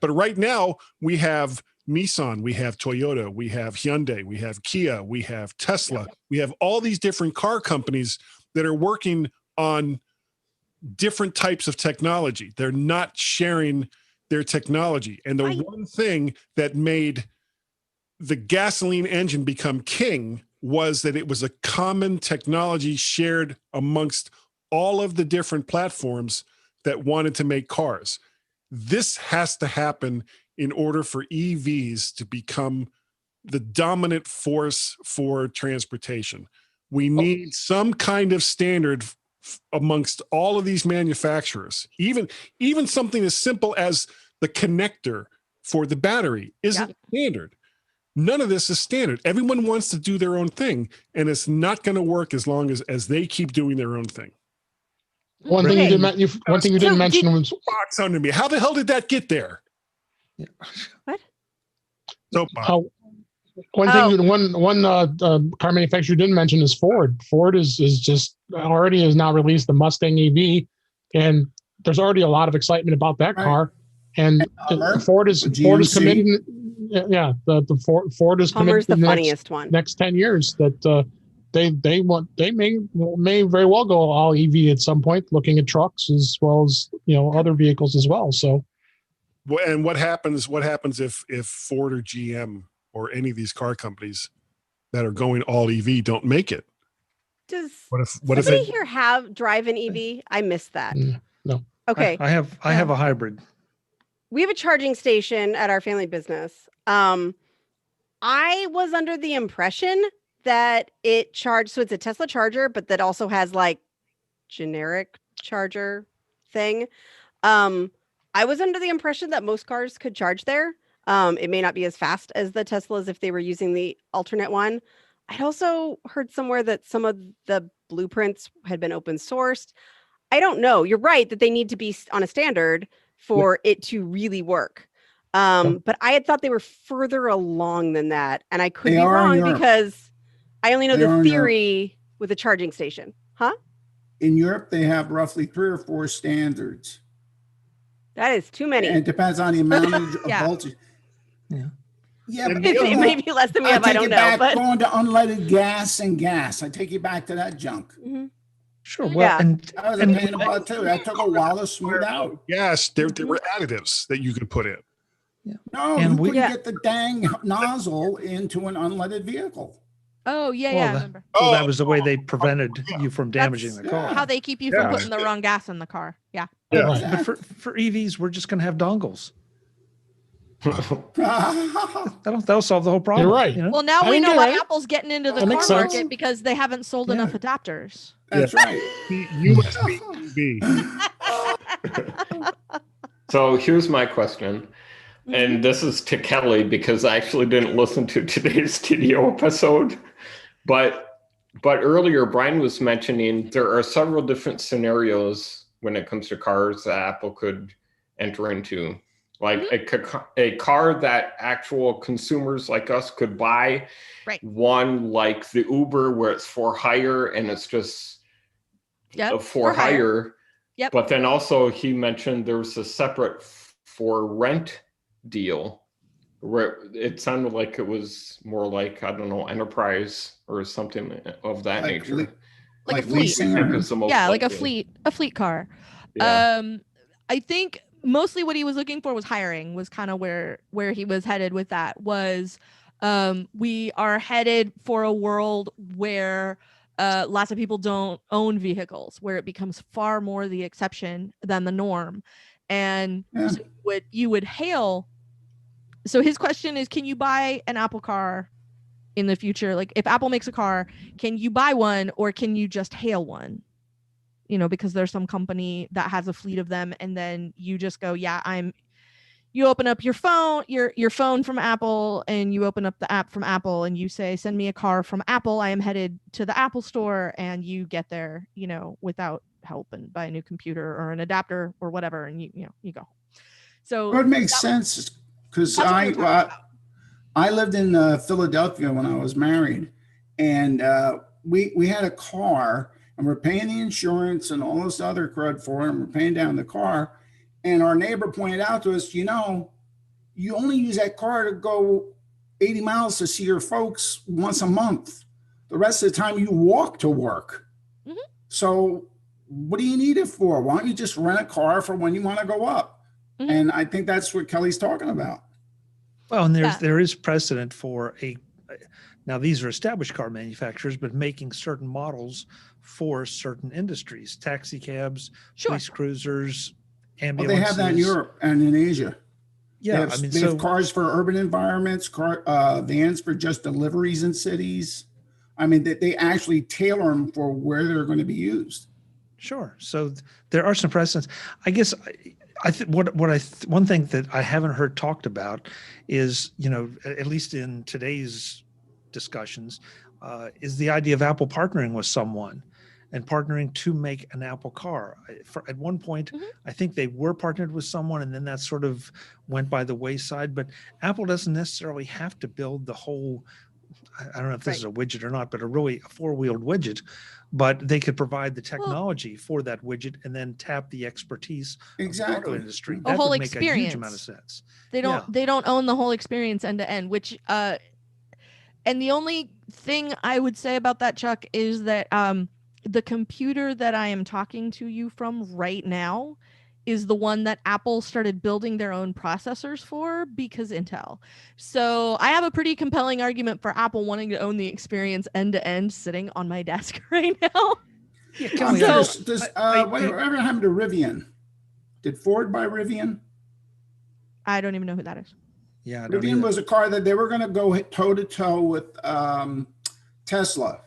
But right now, we have Nissan, we have Toyota, we have Hyundai, we have Kia, we have Tesla, we have all these different car companies that are working on different types of technology. They're not sharing their technology. And the one thing that made the gasoline engine become king was that it was a common technology shared amongst all of the different platforms that wanted to make cars. This has to happen in order for EVs to become the dominant force for transportation. We need some kind of standard amongst all of these manufacturers. Even something as simple as the connector for the battery isn't standard. None of this is standard. Everyone wants to do their own thing, and it's not going to work as long as they keep doing their own thing. One thing you didn't mention was box under me. How the hell did that get there? What? Soapbox. one car manufacturer you didn't mention is Ford. Ford is just already has now released the Mustang EV, and there's already a lot of excitement about that car. And Ford is committed. Ford is committed the to funniest next 10 years that they may very well go all EV at some point, looking at trucks as well as other vehicles as well. So, and what happens if Ford or GM or any of these car companies that are going all EV don't make it? Does what if somebody here drive an EV? I missed that. No. Okay. I have a hybrid. We have a charging station at our family business. I was under the impression that it charged, so it's a Tesla charger, but that also has like generic charger thing. I was under the impression that most cars could charge there. It may not be as fast as the Teslas if they were using the alternate one. I'd also heard somewhere that some of the blueprints had been open sourced. I don't know. You're right that they need to be on a standard for it to really work. But I had thought they were further along than that. And I could be wrong because I only know the theory with a charging station. Huh? In Europe, they have roughly 3 or 4 standards. That is too many. And it depends on the amount of voltage. Yeah, but it may be less than we have. I don't know. But going to unleaded gas and gas, I take you back to that junk. Sure. Well, and that was a pain in the butt too. That took a while to smooth out. Yes, there were additives that you could put in. No, you couldn't get the dang nozzle into an unleaded vehicle. Oh, I remember. Well, that was the way they prevented you from damaging the car. How they keep you from putting the wrong gas in the car. Yeah. But for EVs, we're just going to have dongles. That'll solve the whole problem. You're right. Well, now we know why Apple's getting into the car market because they haven't sold enough adapters. That's right. USB. So here's my question. And this is to Kelly because I actually didn't listen to today's TDO episode. But earlier, Brian was mentioning there are several different scenarios when it comes to cars that Apple could enter into. Like a car that actual consumers like us could buy. Right. One like the Uber where it's for hire and it's just for hire. Yep. But then also he mentioned there's a separate for rent deal where it sounded like it was more like, I don't know, enterprise or something of that nature. Like a fleet. Like a fleet car. Yeah. I think mostly what he was looking for was hiring, was kind of where he was headed with that. Was we are headed for a world where Lots of people don't own vehicles, where it becomes far more the exception than the norm. And Yeah. so you would hail. So his question is, can you buy an Apple car in the future? Like, if Apple makes a car, can you buy one, or can you just hail one? You know, because there's some company that has a fleet of them, and then you just go, you open up your phone, your phone from Apple, and you open up the app from Apple, and you say, send me a car from Apple. I am headed to the Apple store, and you get there, you know, without help, and buy a new computer or an adapter or whatever, and you go. So It makes sense because I lived in Philadelphia when I was married, and we had a car, and we're paying the insurance and all this other crud for it, and we're paying down the car. And our neighbor pointed out to us, you know, you only use that car to go 80 miles to see your folks once a month. The rest of the time you walk to work. Mm-hmm. So what do you need it for? Why don't you just rent a car for when you want to go up? Mm-hmm. And I think that's what Kelly's talking about. Well, and there is precedent for now these are established car manufacturers, but making certain models for certain industries, taxi cabs, police cruisers, ambulances. Well, they have that in Europe and in Asia. Yeah, they have cars for urban environments, vans for just deliveries in cities. I mean, they actually tailor them for where they're going to be used. Sure. So there are some precedents. I guess one thing that I haven't heard talked about is, you know, at least in today's discussions, is the idea of Apple partnering with someone and partnering to make an Apple car. At one point, I think they were partnered with someone, and then that sort of went by the wayside. But Apple doesn't necessarily have to build the whole, I don't know if this is a widget or not, but a four-wheeled widget. But they could provide the technology for that widget and then tap the expertise of the auto industry. The That whole would make experience. a huge amount of sense. They don't own the whole experience end to end, which and the only thing I would say about that, Chuck, is that the computer that I am talking to you from right now is the one that Apple started building their own processors for because Intel. So I have a pretty compelling argument for Apple wanting to own the experience end to end sitting on my desk right now. Yeah, whatever happened to Rivian? Did Ford buy Rivian? I don't even know who that is. Yeah, Rivian was a car that they were going to go toe to toe with Tesla.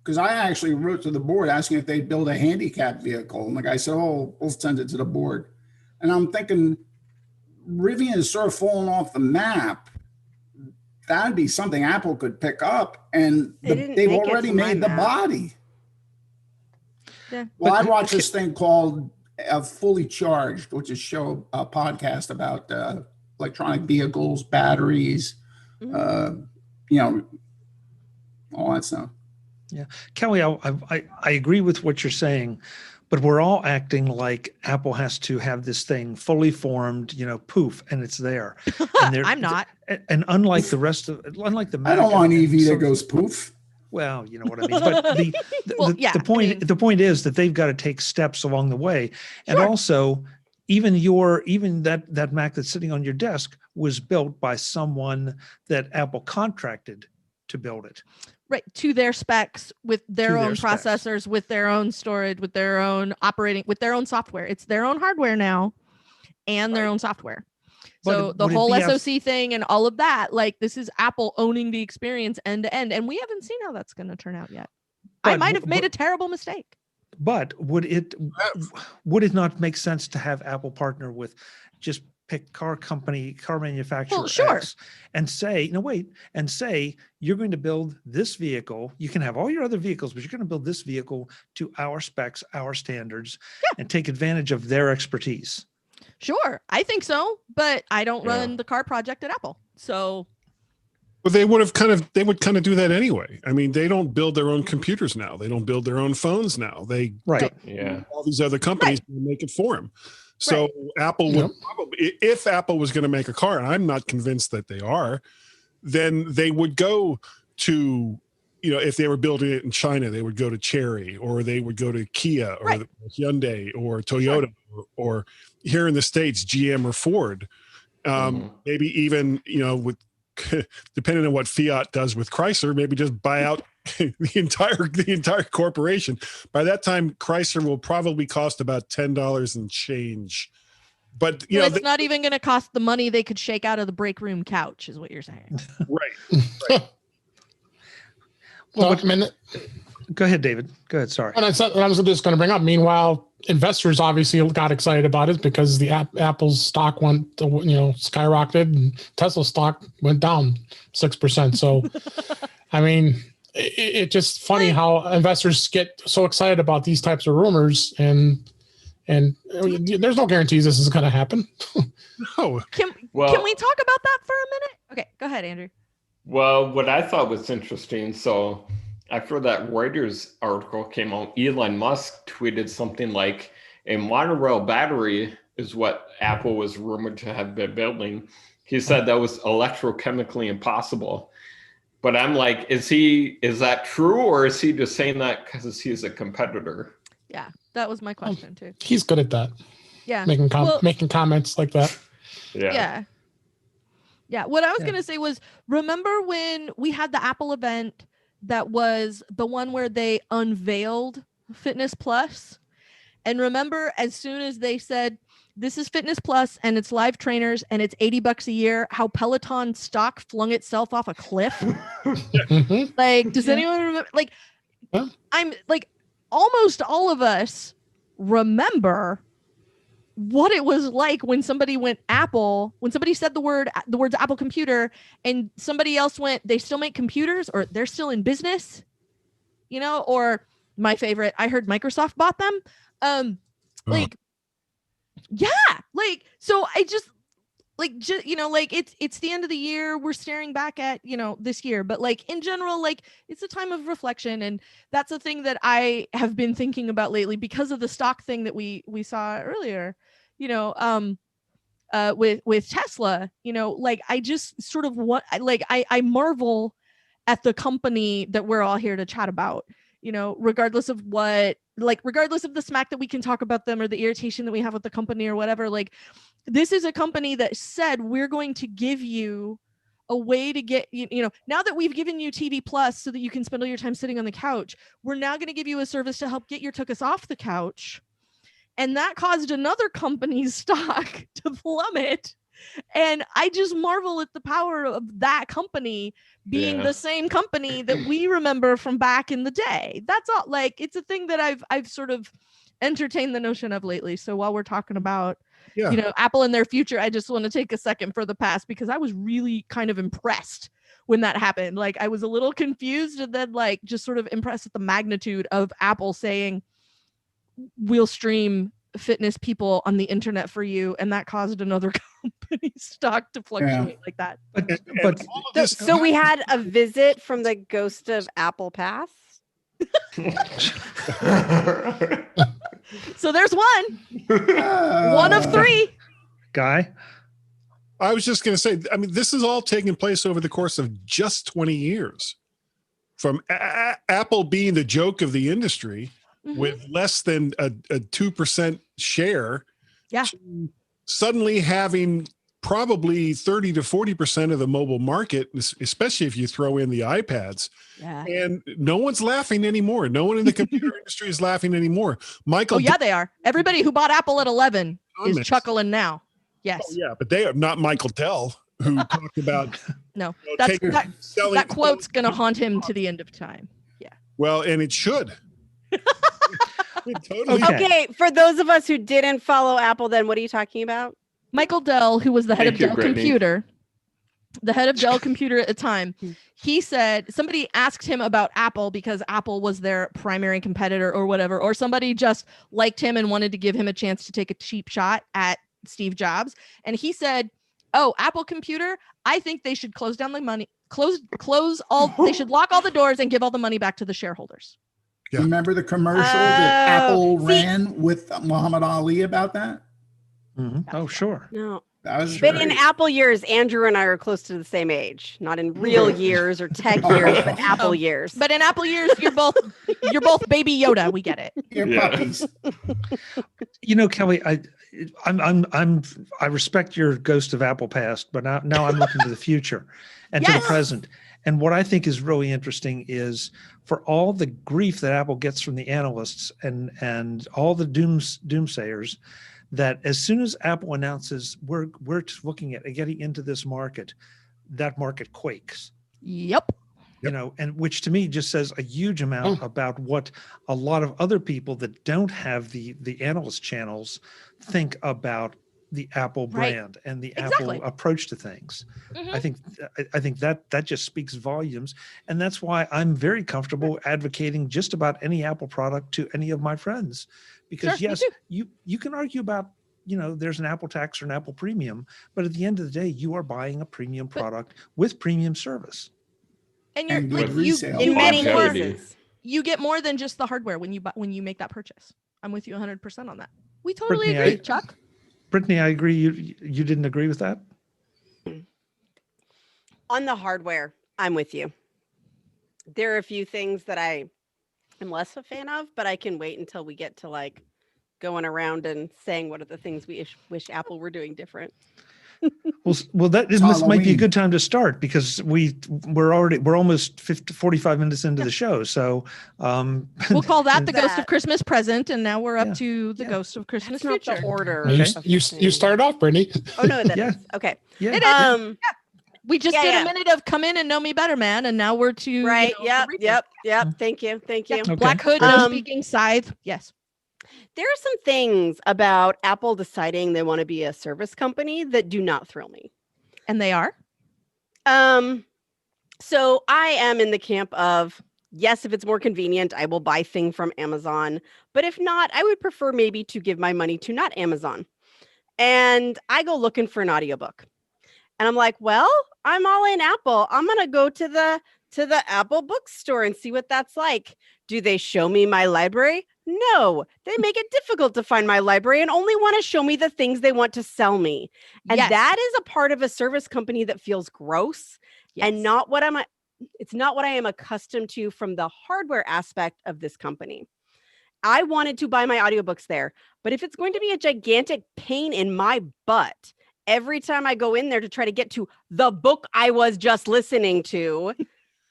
Because I actually wrote to the board asking if they'd build a handicap vehicle. And the guy said, oh, we'll send it to the board. And I'm thinking, Rivian is sort of falling off the map. That'd be something Apple could pick up. And they've already made the body. Yeah. Well, I watched this thing called Fully Charged, which is a podcast about electronic vehicles, batteries, you know, all that stuff. Yeah, Kelly, I agree with what you're saying, but we're all acting like Apple has to have this thing fully formed, you know, poof, and it's there. And I'm not. And unlike the rest of, unlike the Mac, I don't want an EV that goes poof. Well, you know what I mean. But the point is that they've got to take steps along the way, and also even that Mac that's sitting on your desk was built by someone that Apple contracted to build it. Right, to their specs, with their own processors, with their own storage, with their own operating, with their own software. It's their own hardware now and their own software. So the whole SoC thing and all of that, like, this is Apple owning the experience end to end. And we haven't seen how that's going to turn out yet. I might have made a terrible mistake. But would it not make sense to have Apple partner with just pick car manufacturer X and say, you're going to build this vehicle. You can have all your other vehicles, but you're going to build this vehicle to our specs, our standards, and take advantage of their expertise. Sure. I think so, but I don't run the car project at Apple. So. Well, they would kind of do that anyway. I mean, they don't build their own computers now. They don't build their own phones now. All these other companies make it for them. So Apple would probably, if Apple was going to make a car, and I'm not convinced that they are, then they would go to, you know, if they were building it in China, they would go to Chery, or they would go to Kia or Hyundai or Toyota, or here in the States, GM or Ford. Maybe even, you know, with depending on what Fiat does with Chrysler, maybe just buy out the entire corporation. By that time, Chrysler will probably cost about $10 and change. But you know, it's not even going to cost the money they could shake out of the break room couch, is what you're saying. right. Well, I mean, Go ahead, David. Go ahead. Sorry. and I was just going to bring up. Meanwhile, investors obviously got excited about it because the Apple's stock went, skyrocketed, and Tesla stock went down 6%. So, I mean, it's just funny how investors get so excited about these types of rumors, and there's no guarantees this is going to happen. No. Can we talk about that for a minute? Okay, go ahead, Andrew. Well, what I thought was interesting, so after that Reuters article came out, Elon Musk tweeted something like a monorail battery is what Apple was rumored to have been building. He said that was electrochemically impossible. But I'm like, is that true, or is he just saying that because he's a competitor? Yeah, that was my question too. He's good at that. Yeah. Making comments like that. Yeah. What I was going to say was, remember when we had the Apple event that was the one where they unveiled Fitness Plus? And remember, as soon as they said, this is Fitness Plus and it's live trainers and it's $80 a year, how Peloton stock flung itself off a cliff? Like, does anyone remember? Like, I'm like, almost all of us remember what it was like when somebody went Apple, when somebody said the words Apple computer, and somebody else went, they still make computers, or they're still in business, or my favorite, I heard Microsoft bought them. So I just it's the end of the year. We're staring back at, this year, but like in general, like it's a time of reflection. And that's a thing that I have been thinking about lately because of the stock thing that we saw earlier, with Tesla, like I just sort of I marvel at the company that we're all here to chat about, regardless of the smack that we can talk about them or the irritation that we have with the company or whatever. Like, this is a company that said, we're going to give you a way to get, now that we've given you TV Plus so that you can spend all your time sitting on the couch, we're now going to give you a service to help get your tuchus off the couch. And that caused another company's stock to plummet. And I just marvel at the power of that company being the same company that we remember from back in the day. That's all. Like, it's a thing that I've sort of entertained the notion of lately. So while we're talking about, Apple and their future, I just want to take a second for the past, because I was really kind of impressed when that happened. Like, I was a little confused, and then like just sort of impressed at the magnitude of Apple saying, we'll stream fitness people on the internet for you, and that caused another company's stock to fluctuate like that. So we had a visit from the ghost of Apple Pass. So there's one of three. Guy, I was just going to say, I mean, this is all taking place over the course of just 20 years, from Apple being the joke of the industry with less than a 2% share, to suddenly having probably 30 to 40% of the mobile market, especially if you throw in the iPads. Yeah. And no one's laughing anymore. No one in the computer industry is laughing anymore. Michael. Oh, yeah, they are. Everybody who bought Apple at 11 is chuckling now. Yes. Oh, yeah, but they are not Michael Dell, who talked about. No, that quote's going to haunt him to the end of time. Yeah. Well, and it should. Totally. Okay, for those of us who didn't follow Apple, then what are you talking about? Michael Dell, who was the head of Dell Computer, at the time, he said, somebody asked him about Apple because Apple was their primary competitor or whatever, or somebody just liked him and wanted to give him a chance to take a cheap shot at Steve Jobs. And he said, oh, Apple Computer, I think they should close down the money, they should lock all the doors and give all the money back to the shareholders. Yeah. Remember the commercial that Apple ran with Muhammad Ali about that? Oh, sure. No. That was But in great. Apple years, Andrew and I are close to the same age. Not in real years or tech years, but Apple years. But in Apple years, you're both baby Yoda. We get it. You're Yeah. puppies. Kelly, I respect your ghost of Apple past, but now I'm looking to the future and to Yes. the present. And what I think is really interesting is for all the grief that Apple gets from the analysts and all the doomsayers, that as soon as Apple announces we're looking at getting into this market, that market quakes. Yep. And which to me just says a huge amount about what a lot of other people that don't have the analyst channels think about the Apple brand and the Exactly. Apple approach to things. Mhm. I think that just speaks volumes, and that's why I'm very comfortable advocating just about any Apple product to any of my friends, because Sure, me yes, you can argue about there's an Apple tax or an Apple premium, but at the end of the day, you are buying a premium product with premium service. And you're And like good you resale. in many Longevity. cases. you get more than just the hardware when you make that purchase. I'm with you 100% on that. We totally Brittany, agree, Chuck. Brittany, I agree. You didn't agree with that? On the hardware, I'm with you. There are a few things that I am less a fan of, but I can wait until we get to like going around and saying what are the things we wish Apple were doing different. Well, this might be a Halloween. good time to start because we're almost 45 minutes into the show. So We'll call that the Ghost of That- Christmas Present, and now we're up Yeah. to the Yeah. Ghost of Christmas That's not Future. the order. Okay. of You things. started off, Brittany. Oh no, that Yeah. is. Okay. yeah, It is. We just Yeah, did yeah. a minute of come in and know me better, man, and now we're to Right. the Yep. Reaper. Yep. Thank you. Thank you. Yeah. Okay. Black Hood, no Um, speaking, Scythe. Yes. There are some things about Apple deciding they want to be a service company that do not thrill me. And they are. So I am in the camp of yes, if it's more convenient, I will buy thing from Amazon. But if not, I would prefer maybe to give my money to not Amazon. And I go looking for an audiobook. And I'm like, well, I'm all in Apple. I'm gonna go to the Apple bookstore and see what that's like. Do they show me my library? No, they make it difficult to find my library and only want to show me the things they want to sell me. And Yes. that is a part of a service company that feels gross and Yes. not what it's not what I am accustomed to from the hardware aspect of this company. I wanted to buy my audiobooks there, but if it's going to be a gigantic pain in my butt every time I go in there to try to get to the book I was just listening to,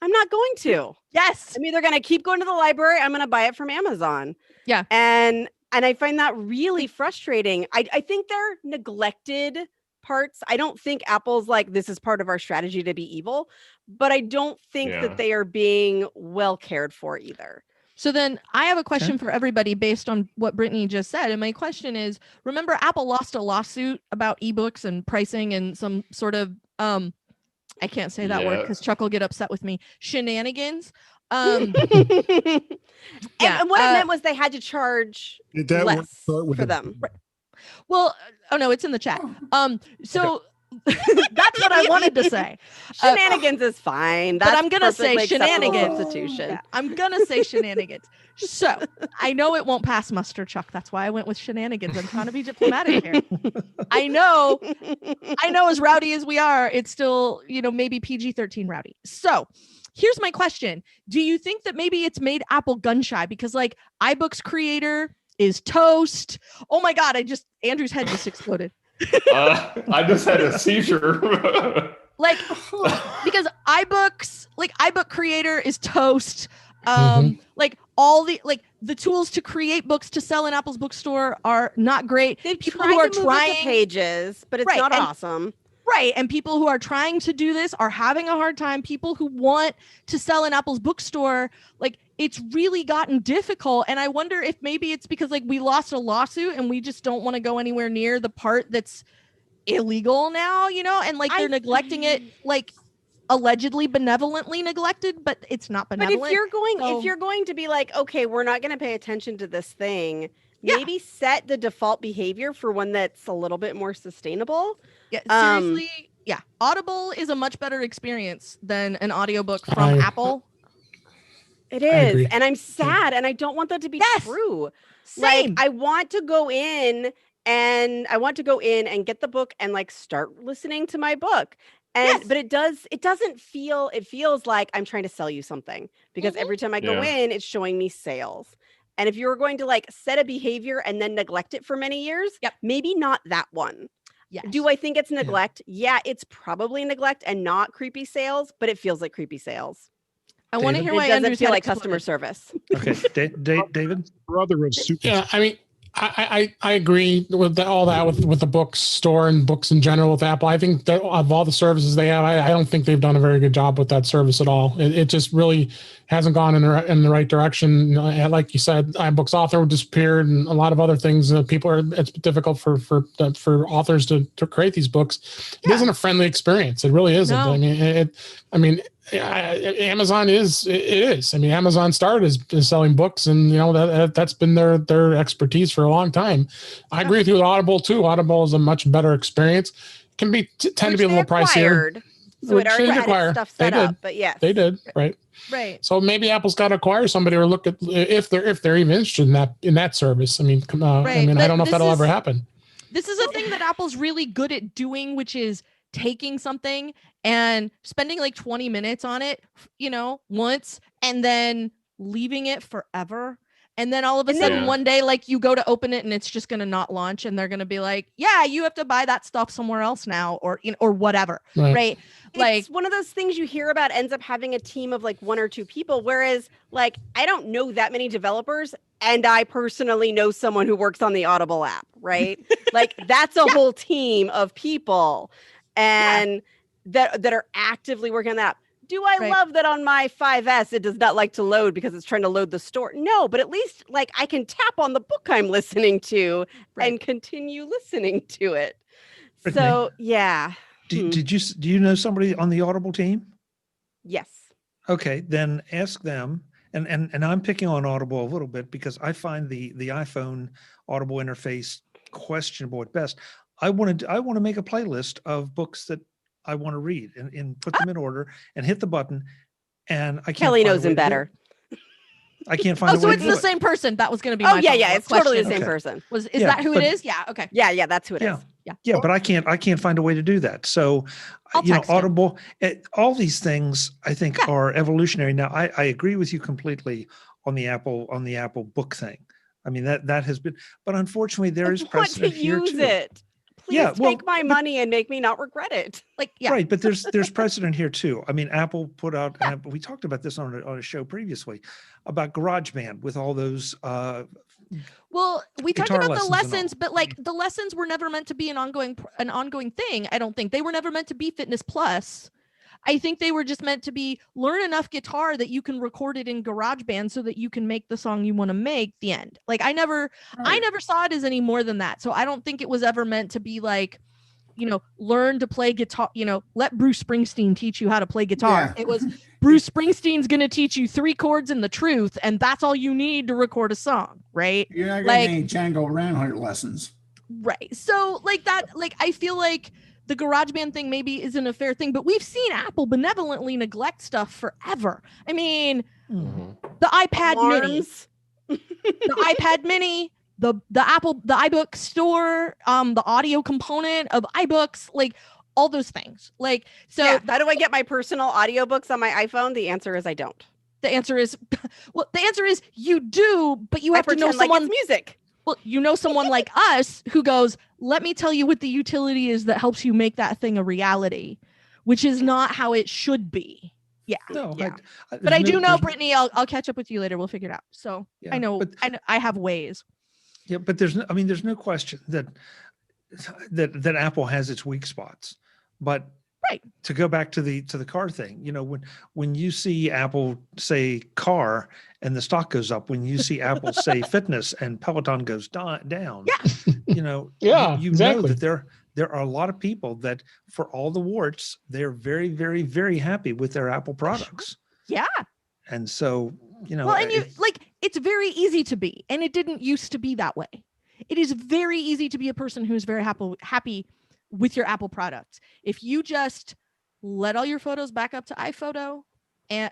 I'm not going to. Yes. I'm either going to keep going to the library, I'm going to buy it from Amazon. Yeah. And I find that really frustrating. I think they're neglected parts. I don't think Apple's like, this is part of our strategy to be evil, but I don't think Yeah. that they are being well cared for either. So then I have a question for everybody based on what Brittany just said. And my question is, remember Apple lost a lawsuit about ebooks and pricing and some sort of I can't say that word Yeah. because Chuck will get upset with me. Shenanigans. And Yeah, what it meant was they had to charge Did that one less start with for a- them. well, oh no, it's in the chat. So that's what I wanted to say. Shenanigans is fine. That's But I'm gonna say perfectly acceptable shenanigans. substitution. Yeah, I'm gonna say shenanigans. So I know it won't pass muster, Chuck. That's why I went with shenanigans. I'm trying to be diplomatic here. I know as rowdy as we are, it's still, maybe PG-13 rowdy. So here's my question. Do you think that maybe it's made Apple gun shy? Because like iBooks creator is toast. Oh my God, Andrew's head just exploded. I just had a seizure. Like, because iBook creator is toast. Like all the tools to create books to sell in Apple's bookstore are not great. They've People tried who are to move it to trying pages, but it's Right, not and- awesome. Right. And people who are trying to do this are having a hard time. People who want to sell in Apple's bookstore, like it's really gotten difficult. And I wonder if maybe it's because like we lost a lawsuit and we just don't want to go anywhere near the part that's illegal now, and like they're neglecting it, like allegedly benevolently neglected, but it's not But benevolent. if you're going to be like, okay, we're not going to pay attention to this thing, Yeah. maybe set the default behavior for one that's a little bit more sustainable. Yeah, seriously, yeah. Audible is a much better experience than an audiobook from I- Apple. It I is. agree. And I'm sad and I don't want that to be Yes. true. Same. Like I want to go in and I want to go in and get the book and like start listening to my book. And Yes. but it doesn't feel, it feels like I'm trying to sell you something, because every time I go Yeah. in, it's showing me sales. And if you were going to like set a behavior and then neglect it for many years, Yep. maybe not that one. Yes. Do I think it's neglect? Yeah, it's probably neglect and not creepy sales, but it feels like creepy sales. I want to David? hear It why doesn't Andrew's feel head like customer exploded. service. Okay, David. Brother of super. Yeah, I mean, I agree with all that with the bookstore and books in general with Apple. I think that of all the services they have, I don't think they've done a very good job with that service at all. It just really hasn't gone in the right direction. Like you said, iBooks Author disappeared, and a lot of other things. It's difficult for authors to create these books. It isn't a friendly experience. It really isn't. No. I mean, Amazon is. It is. I mean, Amazon started as selling books, and that's been their expertise for a long time. I agree with you with Audible too. Audible is a much better experience. Can be tend to be a little pricier. So it already Which they had acquire. its stuff They set did. up, but yes. They did, right? Right. So maybe Apple's got to acquire somebody or look at if they're even interested in that service. I mean, Right, I but don't know if this that'll is- ever happen. This is a thing that Apple's really good at doing, which is taking something and spending like 20 minutes on it, once, and then leaving it forever. And then all of a And sudden then- one day, like you go to open it and it's just going to not launch, and they're going to be like, yeah, you have to buy that stuff somewhere else now, or whatever. Right. Like, It's one of those things you hear about ends up having a team of like one or two people, whereas like I don't know that many developers, and I personally know someone who works on the Audible app, right? Like that's a whole team of people, and that are actively working on that app. Do I Right. love that on my 5S it does not like to load because it's trying to load the store? No, but at least like I can tap on the book I'm listening to and continue listening to it. Brittany. So yeah. Do you know somebody on the Audible team? Yes. Okay, then ask them. And I'm picking on Audible a little bit because I find the iPhone Audible interface questionable at best. I want to make a playlist of books that I want to read and put them in order and hit the button. And I can't. Kelly find a knows way him to do better. it. I can't find a so way it's to do the it. same person. That was going to be Oh my yeah, follow-up it's totally the question. same Okay. person. Is Yeah, that who but- it is? Yeah. Okay. Yeah, that's who it is. Yeah. Yeah. But I can't find a way to do that. So, I'll text him. Audible, all these things I think Yeah. are evolutionary. Now, I agree with you completely on the Apple book thing. I mean, that has been, but unfortunately there I is want to precedent here use too. it. Please Yeah, well, take my money and make me not regret it. Like, yeah. Right, but there's precedent here too. I mean, Apple put out, and we talked about this on a show previously about GarageBand with all those. Well, we talked Guitar about the lessons and all. lessons, but like the lessons were never meant to be an ongoing thing. I don't think they were never meant to be Fitness Plus. I think they were just meant to be learn enough guitar that you can record it in GarageBand so that you can make the song you want to make. The end. Like I never saw it as any more than that. So I don't think it was ever meant to be like, learn to play guitar. Let Bruce Springsteen teach you how to play guitar. Yeah. It was Bruce Springsteen's going to teach you 3 chords and the truth, and that's all you need to record a song, right? You're not Like- getting any Django Reinhardt lessons. Right. So like that, like I feel like the GarageBand thing maybe isn't a fair thing, but we've seen Apple benevolently neglect stuff forever. I mean, Mhm. the iPad Mini, Arms. the iPad Mini, the iBook store, the audio component of iBooks, like all those things. Like, so Yeah, how do I get my personal audiobooks on my iPhone? The answer is I don't. the answer is, you do, but you I have to know pretend like someone. it's music. Well, someone like us who goes, let me tell you what the utility is that helps you make that thing a reality, which is not how it should be. Yeah. No, yeah. I, But I do know, there's- Brittany, I'll catch up with you later. We'll figure it out. So Yeah, I know, but- I have ways. Yeah, but there's no question that Apple has its weak spots. But Right. to go back to the car thing, when you see Apple say car and the stock goes up, when you see Apple say fitness and Peloton goes down, Yeah. Yeah, you exactly. know that there are a lot of people that, for all the warts, they're very, very, very happy with their Apple products. Yeah. And so, Well, and it's very easy to be, and it didn't used to be that way. It is very easy to be a person who's very happy with your Apple products. If you just let all your photos back up to iPhoto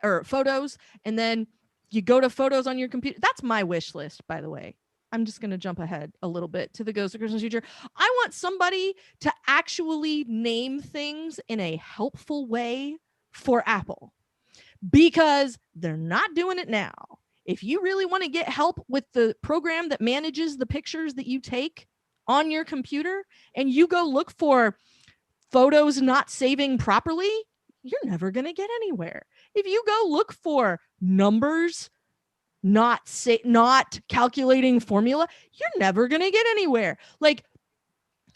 or Photos, and then you go to Photos on your computer. That's my wish list, by the way. I'm just going to jump ahead a little bit to the Ghost of Christmas Future. I want somebody to actually name things in a helpful way for Apple, because they're not doing it now. If you really want to get help with the program that manages the pictures that you take on your computer, and you go look for photos not saving properly, you're never going to get anywhere. If you go look for numbers not calculating formula, you're never going to get anywhere. Like,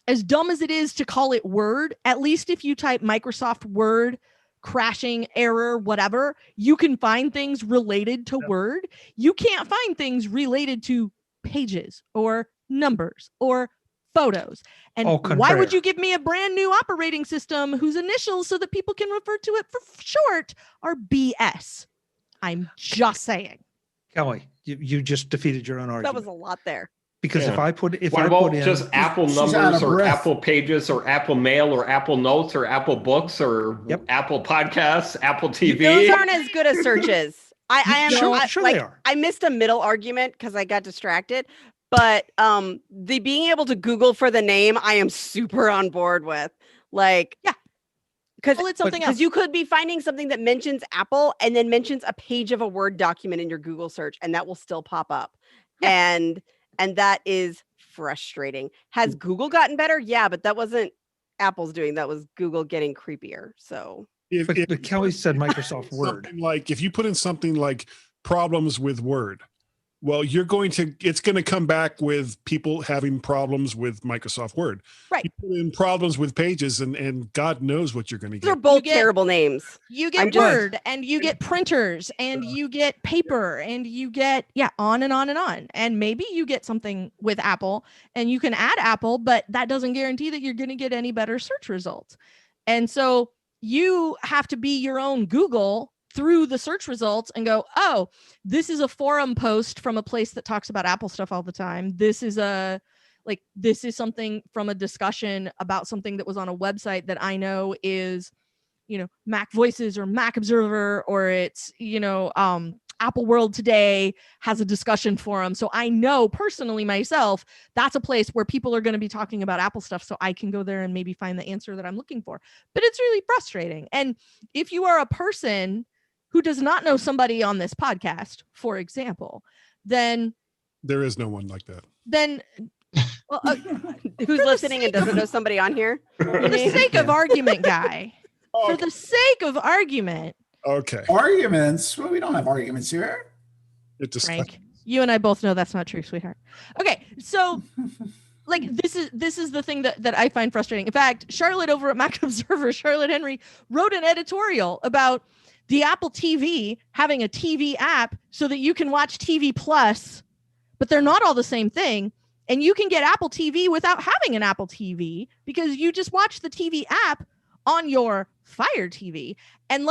as dumb as it is to call it Word, at least if you type Microsoft Word, crashing, error, whatever, you can find things related to Word. You can't find things related to pages or numbers or photos. And why would you give me a brand new operating system whose initials, so that people can refer to it for short, are BS? I'm just saying. Kelly, you just defeated your own argument. That was a lot there. Because if I put in just Apple numbers or Apple pages or Apple Mail or Apple Notes or Apple Books or Apple Podcasts, Apple TV. Those aren't as good as searches. Sure they are. I missed a middle argument because I got distracted. But the being able to Google for the name, I am super on board with. Like, yeah. Because it's something else. You could be finding something that mentions Apple and then mentions a page of a Word document in your Google search, and that will still pop up. Yeah. And that is frustrating. Has Google gotten better? Yeah, but that wasn't Apple's doing. That was Google getting creepier. So but Kelly said Microsoft Word. Like if you put in something like problems with Word, well, it's going to come back with people having problems with Microsoft Word. Right. You put in problems with Pages and God knows what you're going to get. They're both terrible names. You get Word and you get printers and you get paper and you get, on and on and on. And maybe you get something with Apple and you can add Apple, but that doesn't guarantee that you're going to get any better search results. And so you have to be your own Google through the search results and go, oh, this is a forum post from a place that talks about Apple stuff all the time. This is something from a discussion about something that was on a website that I know is, MacVoices or Mac Observer, or it's, Apple World Today has a discussion forum. So I know personally myself, that's a place where people are going to be talking about Apple stuff. So I can go there and maybe find the answer that I'm looking for. But it's really frustrating. And if you are a person who does not know somebody on this podcast, for example, then there is no one like that. Then who's listening and doesn't know somebody on here? For the sake of argument, guy. Okay. For the sake of argument. Okay. Arguments? Well, we don't have arguments here. Frank, you and I both know that's not true, sweetheart. Okay, so this is the thing that I find frustrating. In fact, Charlotte over at Mac Observer, Charlotte Henry, wrote an editorial about the Apple TV having a TV app so that you can watch TV Plus, but they're not all the same thing. And you can get Apple TV without having an Apple TV because you just watch the TV app on your Fire TV. And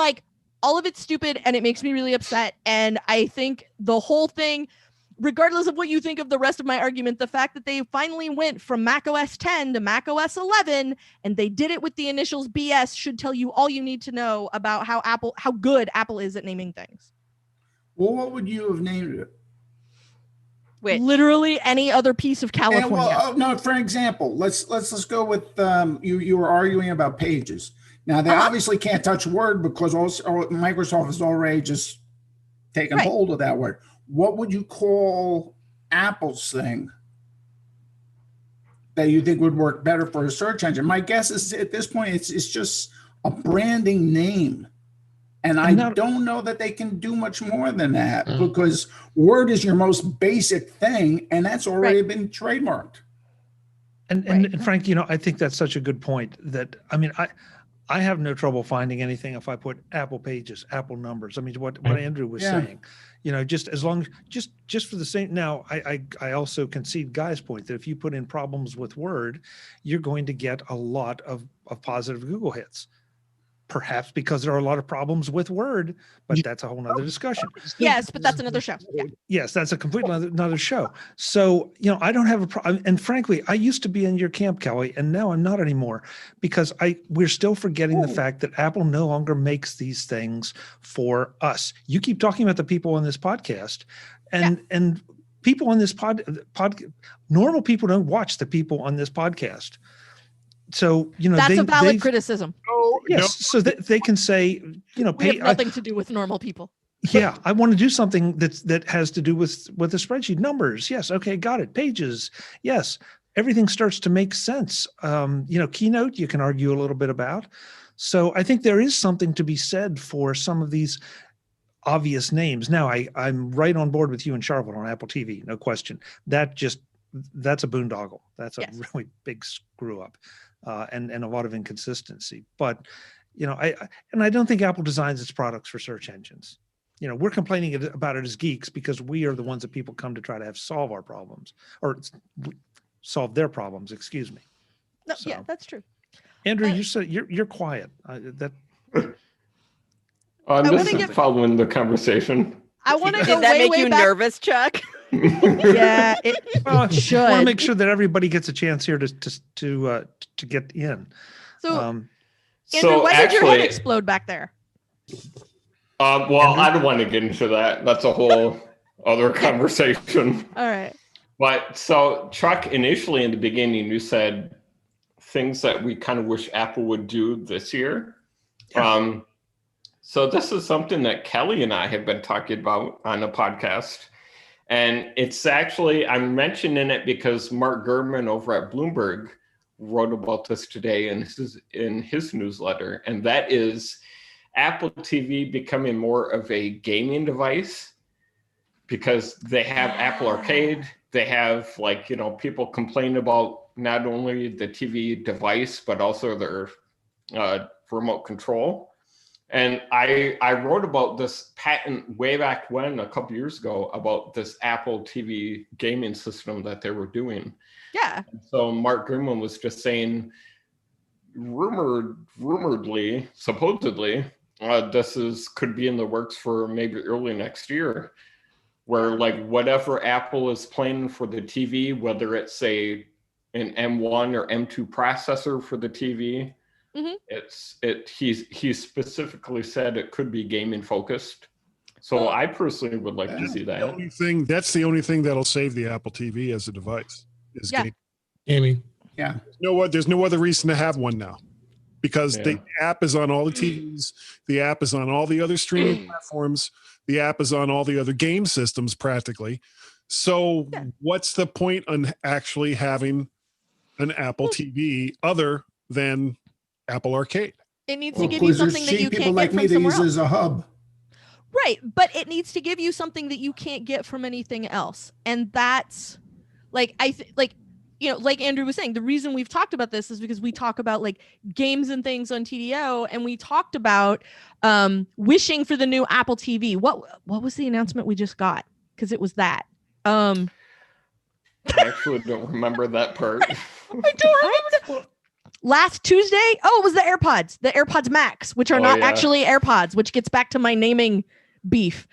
all of it's stupid and it makes me really upset. And I think the whole thing, regardless of what you think of the rest of my argument, the fact that they finally went from Mac OS 10 to Mac OS 11 and they did it with the initials BS should tell you all you need to know about how good Apple is at naming things. Well, what would you have named it? Which? Literally any other piece of California. No, for example, let's go with you were arguing about Pages. Now they obviously can't touch Word because Microsoft has already just taken hold of that word. What would you call Apple's thing that you think would work better for a search engine? My guess is at this point it's just a branding name. And I don't know that they can do much more than that because Word is your most basic thing, and that's already been trademarked. And Frank, I think that's such a good point that, I have no trouble finding anything if I put Apple Pages, Apple Numbers. What Andrew was saying, just as long, just for the same. Now, I also concede Guy's point that if you put in problems with Word, you're going to get a lot of positive Google hits. Perhaps because there are a lot of problems with Word, but that's a whole nother discussion. Yes, but that's another show. Yeah. Yes, that's a completely another show. So, I don't have a problem. And frankly, I used to be in your camp, Kelly, and now I'm not anymore because we're still forgetting the fact that Apple no longer makes these things for us. You keep talking about the people on this podcast and people on this normal people don't watch the people on this podcast. So, That's a valid criticism. Yes. So that they can say, We have nothing to do with normal people. Yeah, I want to do something that has to do with the spreadsheet numbers. Yes. Okay. Got it. Pages. Yes. Everything starts to make sense. Keynote, you can argue a little bit about. So I think there is something to be said for some of these obvious names. Now, I'm right on board with you and Charlotte on Apple TV. No question. That's a boondoggle. That's a really big screw up and a lot of inconsistency. But, I don't think Apple designs its products for search engines. We're complaining about it as geeks because we are the ones that people come to try to have solve our problems or solve their problems. Excuse me. No, yeah, that's true. Andrew, you said you're quiet. I'm just following the conversation. I want to Did that make you nervous, Chuck? Yeah, it should. I want to make sure that everybody gets a chance here to get in. So, Andrew, why did your head explode back there? Well, I don't want to get into that. That's a whole other conversation. All right. But so, Chuck, initially in the beginning, you said things that we kind of wish Apple would do this year. Yeah. So this is something that Kelly and I have been talking about on a podcast. And it's actually, I'm mentioning it because Mark Gurman over at Bloomberg wrote about this today in his newsletter. And that is Apple TV becoming more of a gaming device because they have Apple Arcade. They have people complain about not only the TV device, but also their remote control. And I wrote about this patent way back when, a couple years ago, about this Apple TV gaming system that they were doing. Yeah. So Mark Gurman was just saying, rumoredly, supposedly, this could be in the works for maybe early next year, where whatever Apple is planning for the TV, whether it's an M1 or M2 processor for the TV, he specifically said it could be gaming focused. So I personally would like to see that. That's the only thing that'll save the Apple TV as a device is gaming. Yeah. There's no other reason to have one now because the app is on all the TVs. The app is on all the other streaming platforms. The app is on all the other game systems practically. So what's the point on actually having an Apple TV other than Apple Arcade? It needs to give you something that you can't get from somewhere else. People like me to use as a hub. Right, but it needs to give you something that you can't get from anything else. And that's like Andrew was saying, the reason we've talked about this is because we talk about games and things on TDO, and we talked about wishing for the new Apple TV. What was the announcement we just got? Because it was that. I actually don't remember that part. I don't remember. Last Tuesday? Oh, it was the AirPods Max, which are not actually AirPods, which gets back to my naming beef.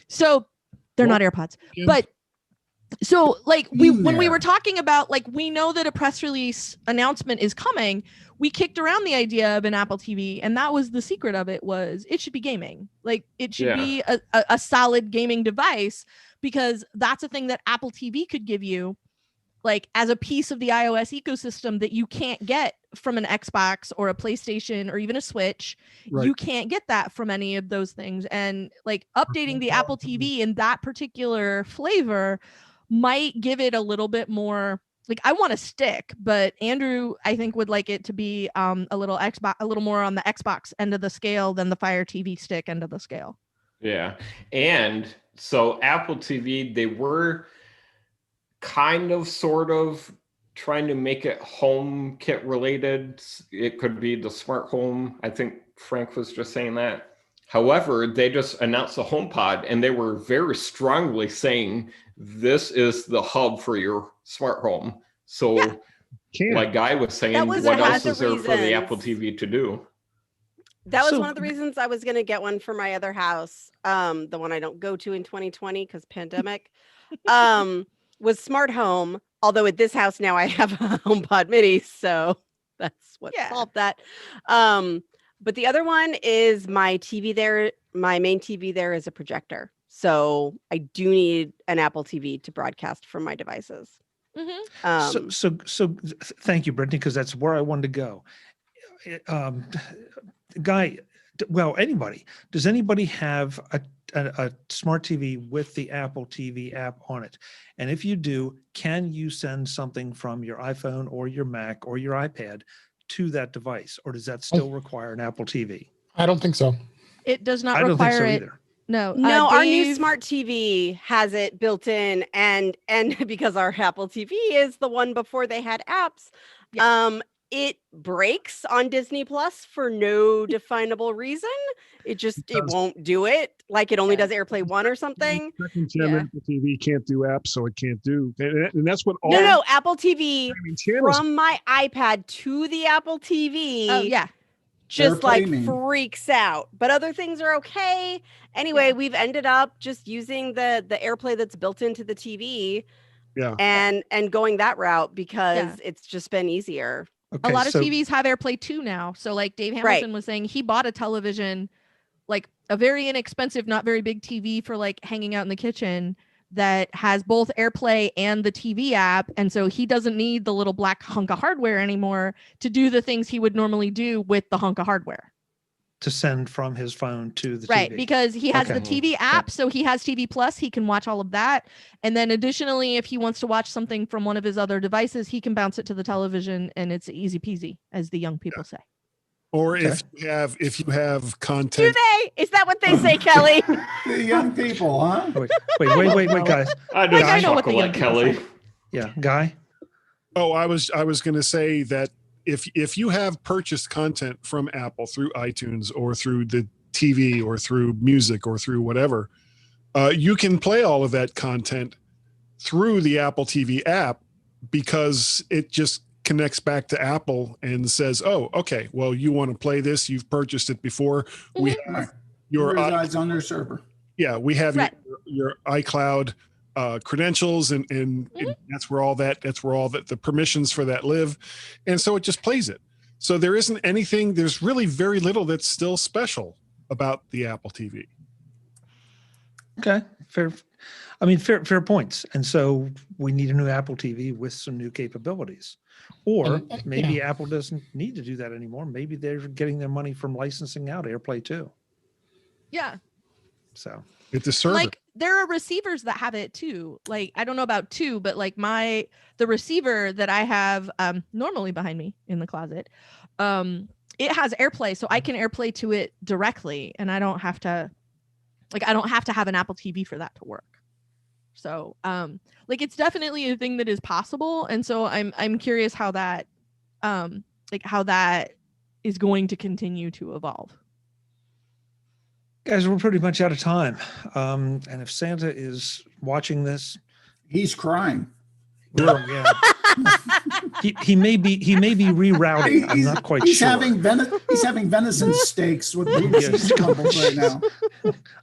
So they're not AirPods, but so when we were talking about we know that a press release announcement is coming, we kicked around the idea of an Apple TV, and that was the secret of it was it should be gaming. It should be a solid gaming device because that's a thing that Apple TV could give you. As a piece of the iOS ecosystem that you can't get from an Xbox or a PlayStation or even a Switch. Right. You can't get that from any of those things. And updating the Apple TV in that particular flavor might give it a little bit more, I want a stick, but Andrew, I think, would like it to be a little more on the Xbox end of the scale than the Fire TV stick end of the scale. Yeah. And so Apple TV, they were kind of sort of trying to make it HomeKit related. It could be the smart home. I think Frank was just saying that. However, they just announced the HomePod and they were very strongly saying this is the hub for your smart home. So like Guy was saying, what else is there for the Apple TV to do? That was one of the reasons I was going to get one for my other house. The one I don't go to in 2020 because pandemic. Was smart home, although at this house now I have a HomePod mini, so that's what solved that. But the other one is my TV there, my main TV there is a projector. So I do need an Apple TV to broadcast from my devices. So thank you, Brittany, because that's where I wanted to go. Guy, well, anybody, does anybody have a smart TV with the Apple TV app on it? And if you do, can you send something from your iPhone or your Mac or your iPad to that device? Or does that still require an Apple TV? I don't think so. It does not I don't think require so it. either. No, No, our new Dave- smart TV has it built in, and because our Apple TV is the one before they had apps, it breaks on Disney Plus for no definable reason. It won't do it. Like it only does AirPlay 1 or something. Second gen Apple TV can't do apps, so it can't do. And that's what all No, Apple TV channels. from my iPad to the Apple TV. Oh yeah. Just like AirPlay, freaks out, but other things are okay. Anyway, we've ended up just using the AirPlay that's built into the TV, and going that route because it's just been easier. Okay, a lot of TVs have AirPlay 2 now. So like Dave Hamilton was saying, he bought a television, like a very inexpensive, not very big TV for like hanging out in the kitchen that has both AirPlay and the TV app. And so he doesn't need the little black hunk of hardware anymore to do the things he would normally do with the hunk of hardware. To send from his phone to the right, TV. because he has the TV app, so he has TV Plus, he can watch all of that. And then additionally, if he wants to watch something from one of his other devices, he can bounce it to the television, and it's easy peasy, as the young people say. Or if you have content. Do they? Is that what they say, Kelly? The young people, huh? Wait, guys. I Like, I know don't what the chuckle young like people Kelly. say. Yeah, Guy. Oh, I was going to say that if you have purchased content from Apple through iTunes or through the TV or through music or through whatever, you can play all of that content through the Apple TV app because it just connects back to Apple and says, "Oh, okay, well, you want to play this? You've purchased it before. We have your resides on their server. Yeah, we have your iCloud credentials, and that's where all the permissions for that live, and so it just plays it. So there isn't anything. There's really very little that's still special about the Apple TV. Okay, fair. I mean, fair points. And so we need a new Apple TV with some new capabilities. Or maybe Apple doesn't need to do that anymore. Maybe they're getting their money from licensing out AirPlay 2. Yeah. So it's a server. Like there are receivers that have it too. Like I don't know about 2, but like the receiver that I have normally behind me in the closet, it has AirPlay, so I can AirPlay to it directly, and I don't have to have an Apple TV for that to work. So like it's definitely a thing that is possible, and so I'm curious how that is going to continue to evolve. Guys, we're pretty much out of time. And if Santa is watching this, he's crying. Well, yeah. he may be rerouting. I'm not quite he's sure. He's having venison steaks with cheese crumbles right now.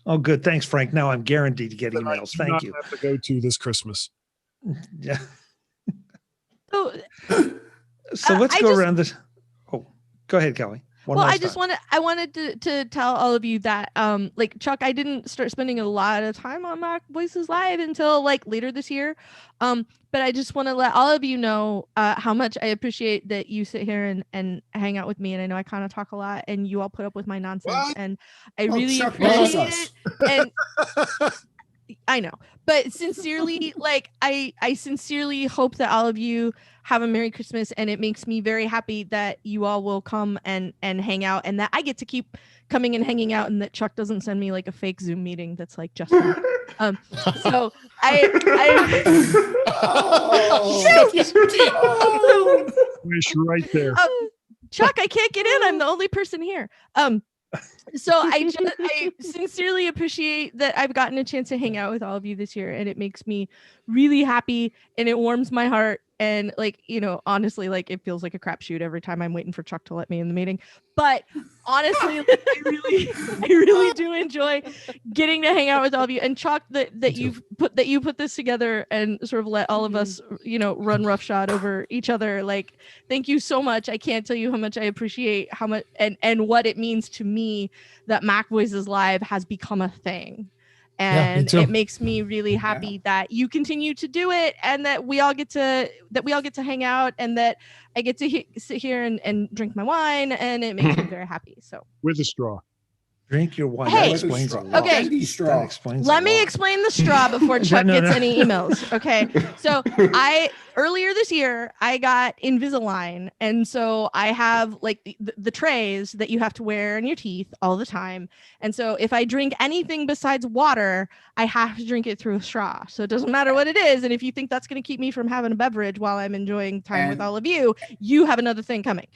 Oh, good. Thanks, Frank. Now I'm guaranteed to get emails. Thank you. Have to go to this Christmas. Yeah. So let's go around this. Oh, go ahead, Kelly. I wanted to tell all of you that like Chuck, I didn't start spending a lot of time on MacVoices Live until like later this year. But I just want to let all of you know how much I appreciate that you sit here and hang out with me. And I know I kind of talk a lot and you all put up with my nonsense. And I really appreciate it. And I know, but sincerely, like I sincerely hope that all of you have a Merry Christmas, and it makes me very happy that you all will come and hang out, and that I get to keep coming and hanging out, and that Chuck doesn't send me like a fake Zoom meeting that's like just me. So I Wish right there. Chuck, I can't get in. I'm the only person here. So I sincerely appreciate that I've gotten a chance to hang out with all of you this year, and it makes me really happy, and it warms my heart. And like, you know, honestly, like it feels like a crapshoot every time I'm waiting for Chuck to let me in the meeting. But honestly, like, I really do enjoy getting to hang out with all of you. And Chuck, that you put this together and sort of let all of us, you know, run roughshod over each other. Like, thank you so much. I can't tell you how much I appreciate how much and what it means to me that MacVoices Live has become a thing. And too. it makes me really happy that you continue to do it, and that we all get to hang out, and that I get to sit here and drink my wine, and it makes me very happy. So With a straw. Drink your wine. Hey, That explains a lot. okay. Bendy That straw. explains a let me lot. explain the straw before Chuck No, gets no. any emails. Okay. So earlier this year, I got Invisalign. And so I have like the trays that you have to wear in your teeth all the time. And so if I drink anything besides water, I have to drink it through a straw. So it doesn't matter what it is. And if you think that's going to keep me from having a beverage while I'm enjoying time with And- all of you, you have another thing coming.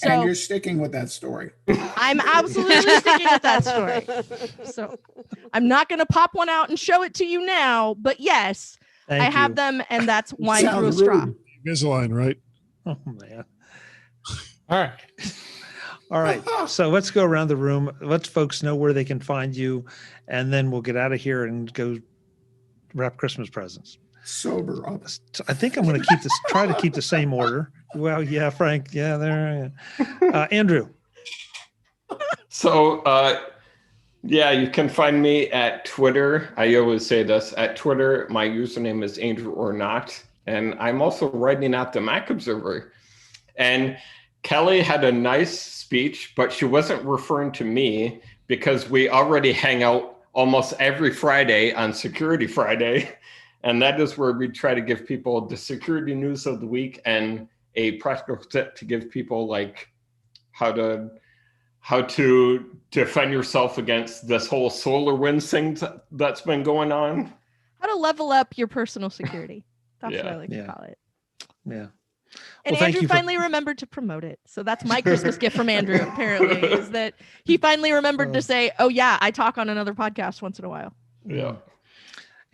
And So you're sticking with that story. I'm absolutely sticking with that story. So I'm not going to pop one out and show it to you now, but yes, Thank I have you. them, and that's wine Sounds through a straw. rude. Invisalign, right? Oh, man. All right. All right. So let's go around the room. Let folks know where they can find you, and then we'll get out of here and go wrap Christmas presents. Sober up. I think I'm going to try to keep the same order. Well, yeah, Frank. Yeah, there. Andrew. So, yeah, you can find me at Twitter. I always say this at Twitter. My username is Andrew or not, and I'm also writing at the Mac Observer. And Kelly had a nice speech, but she wasn't referring to me because we already hang out almost every Friday on Security Friday. And that is where we try to give people the security news of the week and a practical tip to give people like how to defend yourself against this whole SolarWinds thing that's been going on. How to level up your personal security. That's what I Yeah. like to call it. Yeah. And Well, thank Andrew you for- finally remembered to promote it. So that's my Christmas gift from Andrew, apparently, is that he finally remembered to say, oh, yeah, I talk on another podcast once in a while. Yeah.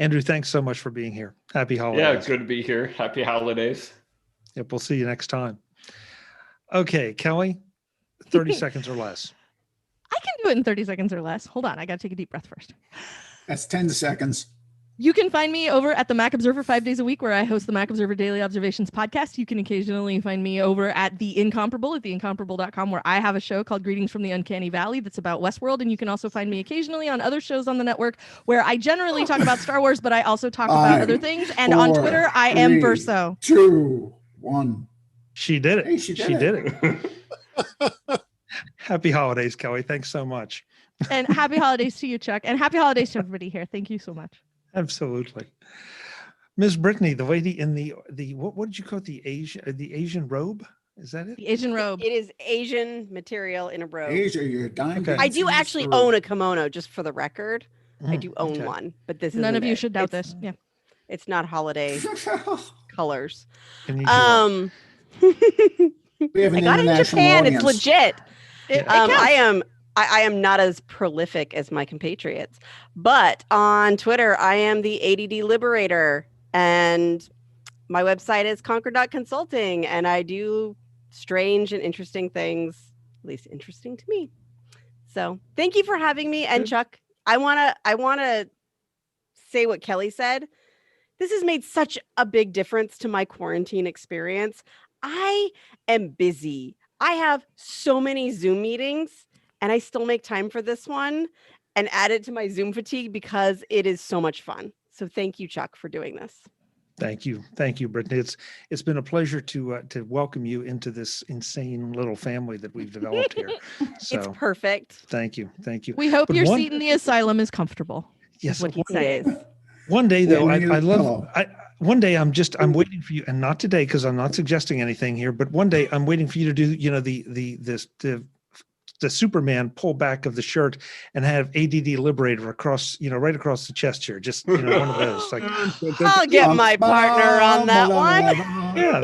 Andrew, thanks so much for being here. Happy holidays. Yeah, good to be here. Happy holidays. Yep, we'll see you next time. Okay, Kelly, 30 seconds or less. I can do it in 30 seconds or less. Hold on. I got to take a deep breath first. That's 10 seconds. You can find me over at the Mac Observer 5 days a week, where I host the Mac Observer Daily Observations podcast. You can occasionally find me over at The Incomparable at theincomparable.com, where I have a show called Greetings from the Uncanny Valley that's about Westworld. And you can also find me occasionally on other shows on the network where I generally talk about Star Wars, but I also talk about other things. And on Twitter, I am Verso. 2, 1. She did it. Hey, she did it. Happy holidays, Kelly. Thanks so much. And happy holidays to you, Chuck. And happy holidays to everybody here. Thank you so much. Absolutely. Ms. Brittany, the lady in the what did you call it? The Asian robe? Is that it? The Asian robe. It is Asian material in a robe. Asia, you're dying. Okay. I do actually own a kimono, just for the record. I do own okay. one, but this is None of you should doubt this. Yeah. It's not holiday colors. Can you do it? We have I an got it in international Japan. audience. It's legit. It counts. I am not as prolific as my compatriots, but on Twitter, I am the ADD Liberator, and my website is conquer.consulting, and I do strange and interesting things, at least interesting to me. So thank you for having me. And Chuck, I wanna say what Kelly said. This has made such a big difference to my quarantine experience. I am busy. I have so many Zoom meetings, and I still make time for this one and add it to my Zoom fatigue because it is so much fun. So thank you, Chuck, for doing this. Thank you, Brittany. It's been a pleasure to welcome you into this insane little family that we've developed here. So It's perfect. thank you. We hope But your one- seat in the asylum is comfortable. Yes, What he says. one day though, Yeah, I we need a love. pillow. One day I'm waiting for you, and not today because I'm not suggesting anything here. But one day I'm waiting for you to do, the Superman pull back of the shirt and have ADD Liberator across, right across the chest here. Just one of those. Like, I'll get my partner on that one. yeah,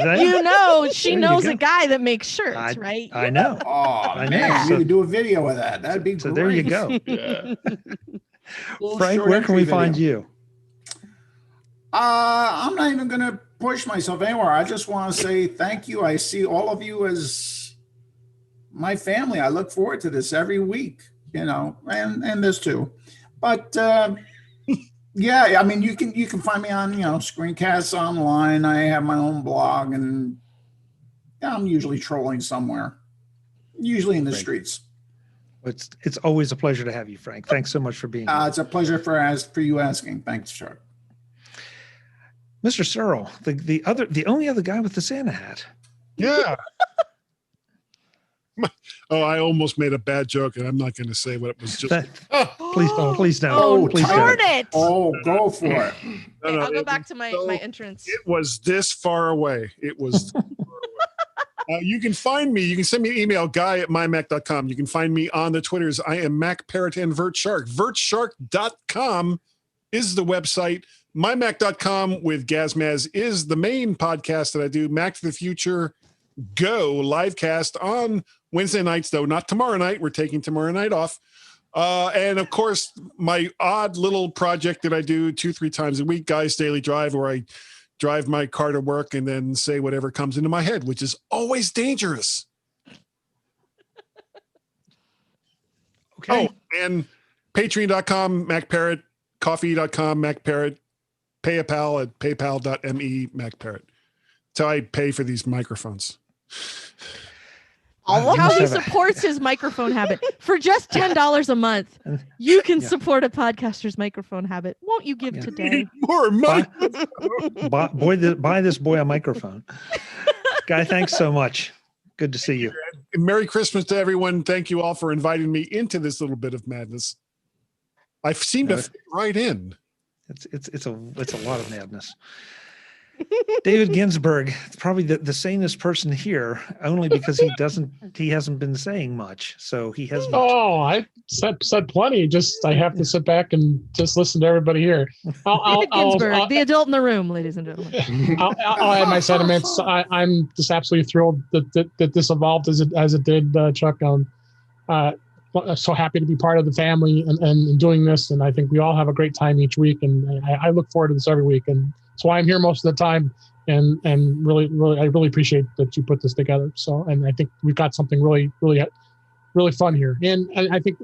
She There you knows go. a guy that makes shirts, I- right? I know. Oh, I know. man, So- we could do a video of that. That'd be So great. there you go, Yeah. Frank. Short Where can we entry find video. you? I'm not even going to push myself anywhere. I just want to say thank you. I see all of you as my family. I look forward to this every week, and this too. But yeah, I mean, you can find me on, screencasts online. I have my own blog, and I'm usually trolling somewhere, usually in the Great. streets. It's always a pleasure to have you, Frank. Thanks so much for being here. It's a pleasure for you asking. Thanks, Chuck. Mr. Searle, the only other guy with the Santa hat. Yeah. Oh, I almost made a bad joke, and I'm not going to say what it was. Just Please don't. Please don't. Oh, Please darn don't. it. Oh, go for it. Okay, I'll go it back was to my so- entrance. It was this far away. It was. You can find me. You can send me an email, guy@mymac.com. You can find me on the Twitters. I am Mac Parrot and VertShark. VertShark.com is the website. MyMac.com with Gazmaz is the main podcast that I do. Mac to the Future Go live cast on Wednesday nights, though not tomorrow night. We're taking tomorrow night off. And of course, my odd little project that I do 2-3 times a week, Guy's Daily Drive, where I drive my car to work and then say whatever comes into my head, which is always dangerous. Okay. Oh, and patreon.com, MacParrot, coffee.com, MacParrot, PayPal at paypal.me, MacParrot. That's how I pay for these microphones. How must he have supports his microphone habit. For just $10 a month, you can support a podcaster's microphone habit. Won't you give today? More money. Buy this boy a microphone. Guy, thanks so much. Good to see you. Merry Christmas to everyone. Thank you all for inviting me into this little bit of madness. I seem to fit right in. It's a lot of madness. David Ginsberg, probably the sanest person here, only because he hasn't been saying much, so he hasn't. Oh, I said plenty. Just I have to sit back and just listen to everybody here. David Ginsberg, the adult in the room, ladies and gentlemen. I'll add my sentiments. I'm just absolutely thrilled that this evolved as it did, Chuck. I'm so happy to be part of the family and doing this, and I think we all have a great time each week, and I look forward to this every week, and that's why I'm here most of the time, and really I really appreciate that you put this together. So, and I think we've got something really fun here, and I think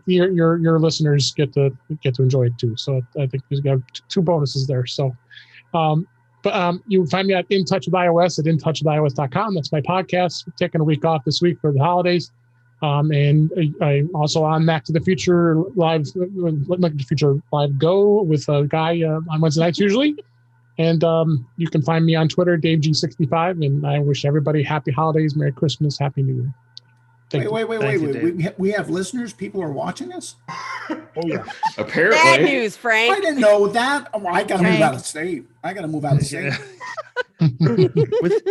your listeners get to enjoy it too. So I think we have two bonuses there. So, you can find me at In Touch with iOS at intouchwithios.com. That's my podcast. We're taking a week off this week for the holidays. And I'm also on Mac to the Future Live Go with a guy on Wednesday nights usually. And you can find me on Twitter, DaveG65. And I wish everybody happy holidays, Merry Christmas, Happy New Year. Wait. We have listeners? People are watching us? Oh, yeah. Apparently. Bad news, I Frank. didn't know that. Oh, I got to move out of state.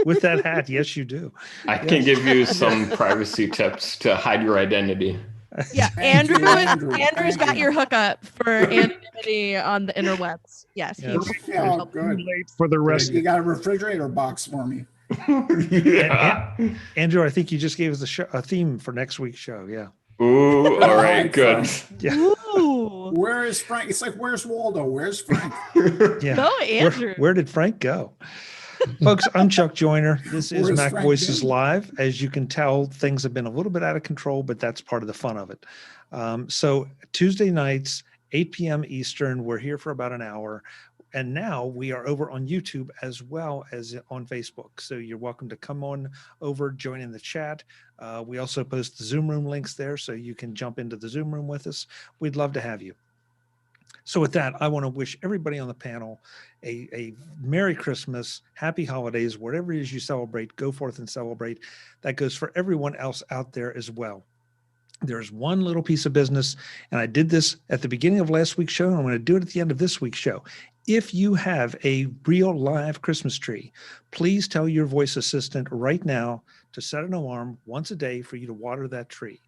With that hat, yes, you do. I can give you some privacy tips to hide your identity. Yeah, Thank you, Andrew. Andrew's got Thank your hookup for anonymity on the interwebs. Yes. Yeah. Oh, good. Late for the rest. You got a refrigerator box for me. Yeah. Andrew, I think you just gave us a theme for next week's show. Yeah. Ooh, all right, good. Yeah. Ooh. Where is Frank? It's like, where's Waldo? Where's Frank? Yeah. No, Andrew. Where did Frank go? Folks, I'm Chuck Joyner. This is Where's Mac Frank Voices been? Live. As you can tell, things have been a little bit out of control, but that's part of the fun of it. So Tuesday nights, 8 p.m. Eastern, we're here for about an hour. And now we are over on YouTube as well as on Facebook. So you're welcome to come on over, join in the chat. We also post the Zoom room links there, so you can jump into the Zoom room with us. We'd love to have you. So with that, I want to wish everybody on the panel a Merry Christmas, Happy Holidays, whatever it is you celebrate, go forth and celebrate. That goes for everyone else out there as well. There's one little piece of business, and I did this at the beginning of last week's show, and I'm going to do it at the end of this week's show. If you have a real live Christmas tree, please tell your voice assistant right now to set an alarm once a day for you to water that tree.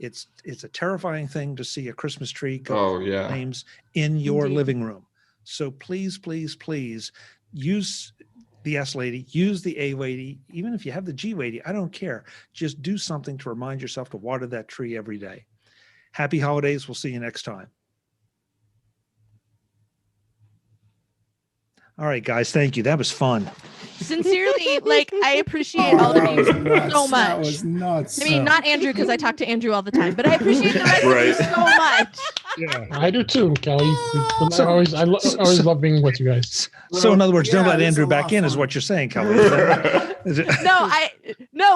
It's a terrifying thing to see a Christmas tree go flames in your Indeed. living room. So please use the S lady, use the A lady, even if you have the G lady, I don't care. Just do something to remind yourself to water that tree every day. Happy holidays. We'll see you next time. All right, guys. Thank you. That was fun. Sincerely, I appreciate all of you so much. That was nuts. I mean, not Andrew, because I talk to Andrew all the time, but I appreciate the rest of you so much. Yeah. I do too, Kelly. I always love being with you guys. So in other words, don't let it's Andrew a lot back of in is fun. what you're saying, Kelly. Is it? No,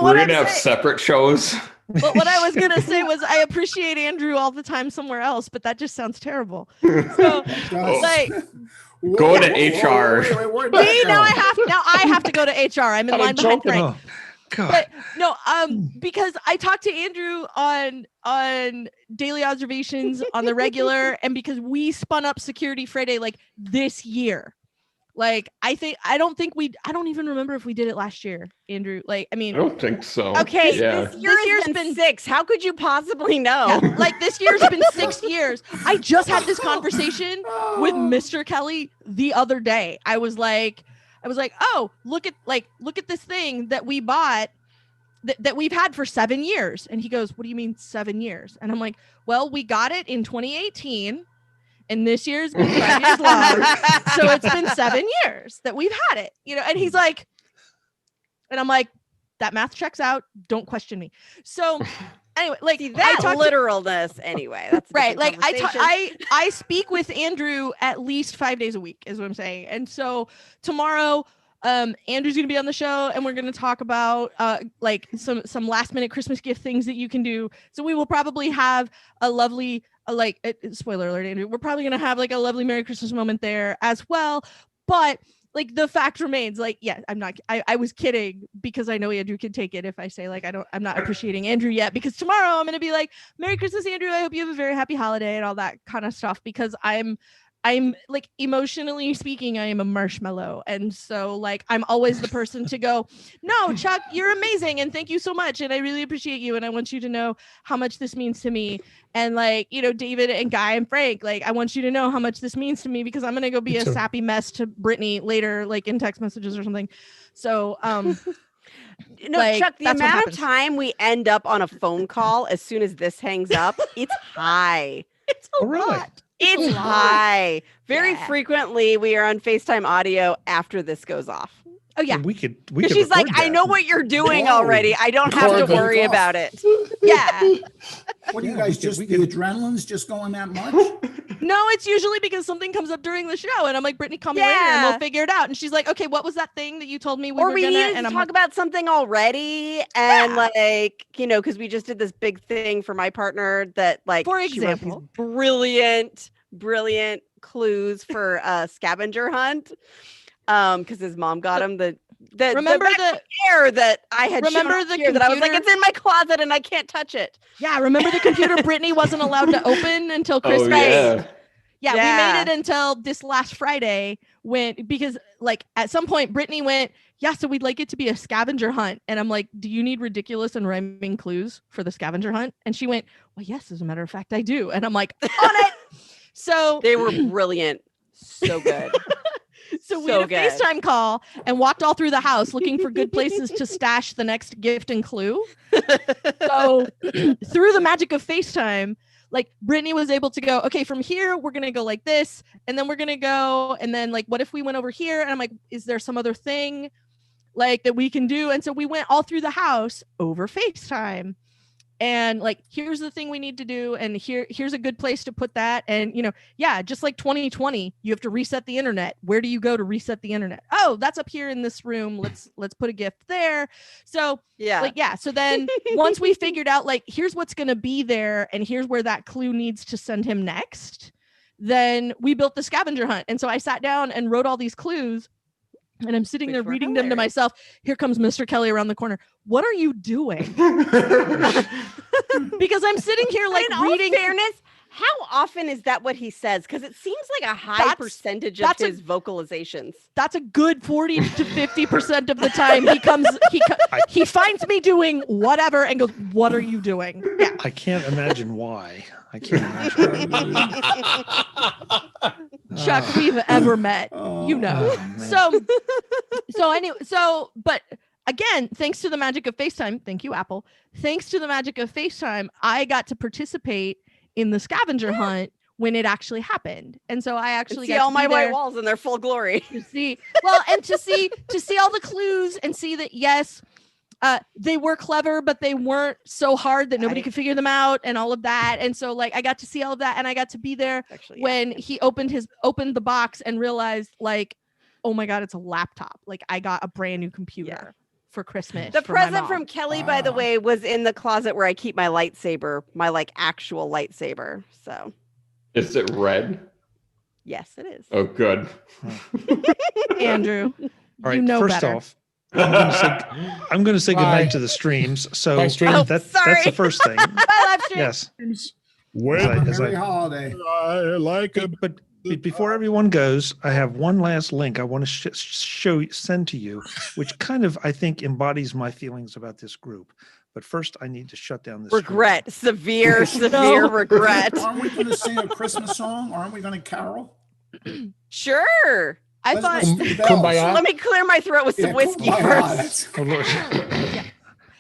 We're what going I'm to have saying- separate shows. But what I was gonna say was I appreciate Andrew all the time somewhere else, but that just sounds terrible. So like Go to HR. where'd me that go? now I have to go to HR. I'm in I'm line behind joking. Frank. Oh, God. But no, because I talked to Andrew on daily observations on the regular, and because we spun up Security Friday like this year. Like I don't even remember if we did it last year, Andrew. Like, I mean, I don't think so. Okay, Yeah. this year's been 6. How could you possibly know? yeah, like this year's been 6 years. I just had this conversation with Mr. Kelly the other day. I was like, oh, look at this thing that we bought that we've had for 7 years. And he goes, what do you mean 7 years? And I'm like, well, we got it in 2018. And this year's been 5 years long. So it's been 7 years that we've had it, and he's like, and I'm like, that math checks out. Don't question me. So anyway, like that literalness anyway. That's a right. different Like conversation. I speak with Andrew at least 5 days a week is what I'm saying. And so tomorrow, Andrew's going to be on the show and we're going to talk about like some last minute Christmas gift things that you can do. So we will probably have a lovely spoiler alert, Andrew, we're probably going to have like a lovely Merry Christmas moment there as well. But like the fact remains, like, yeah, I was kidding because I know Andrew can take it if I say like, I'm not appreciating Andrew yet, because tomorrow I'm going to be like, Merry Christmas, Andrew. I hope you have a very happy holiday and all that kind of stuff, because I'm like, emotionally speaking, I am a marshmallow. And so like, I'm always the person to go, no, Chuck, you're amazing. And thank you so much. And I really appreciate you. And I want you to know how much this means to me. And like, David and Guy and Frank, like, I want you to know how much this means to me, because I'm going to go be a sappy mess to Britney later, like in text messages or something. So, like, Chuck, the that's what amount happens. of time we end up on a phone call as soon as this hangs up, it's high. It's a Oh, really? lot. It's high. Very Yeah. frequently, we are on FaceTime audio after this goes off. Oh yeah. We could She's like, record I that. know what you're doing Whoa. already. I don't have to Record the worry call. about it. Yeah. What do you Yeah, guys we just, could- the adrenaline's just going that much? No, it's usually because something comes up during the show and I'm like, Brittany, call me later and Yeah. we'll figure it out. And she's like, okay, what was that thing that you told me we Or were we gonna? needed And to I'm talk like, about something already. And Yeah. like, because we just did this big thing for my partner that like, For she wrote these example. brilliant clues for a scavenger hunt. Because his mom got him the remember back chair that I had remember shown the here that I was like, computer? it's in my closet and I can't touch it. yeah, remember the computer Brittany wasn't allowed to open until Christmas? Oh, yeah. Yeah, Yeah. we made it until this last Friday because like at some point Brittany went, yeah, so we'd like it to be a scavenger hunt. And I'm like, do you need ridiculous and rhyming clues for the scavenger hunt? And she went, well, yes, as a matter of fact, I do. And I'm like, on it. So They were brilliant. So good. So we So had a good. FaceTime call and walked all through the house looking for good places to stash the next gift and clue. So through the magic of FaceTime, like Brittany was able to go, okay, from here, we're going to go like this. And then we're going to go. And then like, what if we went over here? And I'm like, is there some other thing like that we can do? And so we went all through the house over FaceTime. And like, here's the thing we need to do. And here's a good place to put that. And, yeah, just like 2020, you have to reset the internet. Where do you go to reset the internet? Oh, that's up here in this room. Let's put a gift there. So Yeah. So then once we figured out like, here's what's going to be there and here's where that clue needs to send him next, then we built the scavenger hunt. And so I sat down and wrote all these clues. And I'm sitting Which there were reading them to hilarious. myself. Here comes Mr. Kelly around the corner. What are you doing? Because I'm sitting here like in reading. all fairness, how often is that what he says? Because it seems like a high That's- percentage of that's a- his vocalizations. That's a good 40 to 50% of the time he finds me doing whatever and goes, what are you doing? Yeah. I can't imagine why. I can't imagine. Chuck, Ah. we've ever met. You know. Oh, man. But again, thanks to the magic of FaceTime, thank you, Apple. Thanks to the magic of FaceTime, I got to participate in the scavenger hunt when it actually happened. And so I actually See got all to my be white there walls in their full glory. to see and to see all the clues and see that yes, they were clever, but they weren't so hard that nobody Right. could figure them out and all of that. And so like I got to see all of that and I got to be there Actually, yeah. when he opened the box and realized like, oh my God, it's a laptop. Like I got a brand new computer. for Christmas. The for my present mom. from Kelly, by the way, was in the closet where I keep my lightsaber, my like actual lightsaber. So Is it red? yes, it is. Oh, good. Andrew. All right. You know first better. off, I'm going to say Bye. goodnight to the streams. So Bye, stream. Oh, that's sorry. the first thing. Bye, live stream. Yes. When As I- Merry holiday. I like a But before everyone goes, I have one last link I want to send to you, which kind of, I think, embodies my feelings about this group. But first, I need to shut down this. Regret, severe No. regret. Aren't we going to sing a Christmas song? Aren't we going to carol? Sure. I Let's thought listen to bells. Kumbaya. Let me clear my throat with some Yeah, whiskey kumbaya. first. Oh, Lord. Yeah.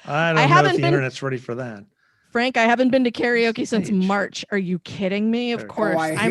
I don't I know haven't if the been- internet's ready for that. Frank, I haven't been to karaoke since Stage. March. Are you kidding me? Of There. course. I I'm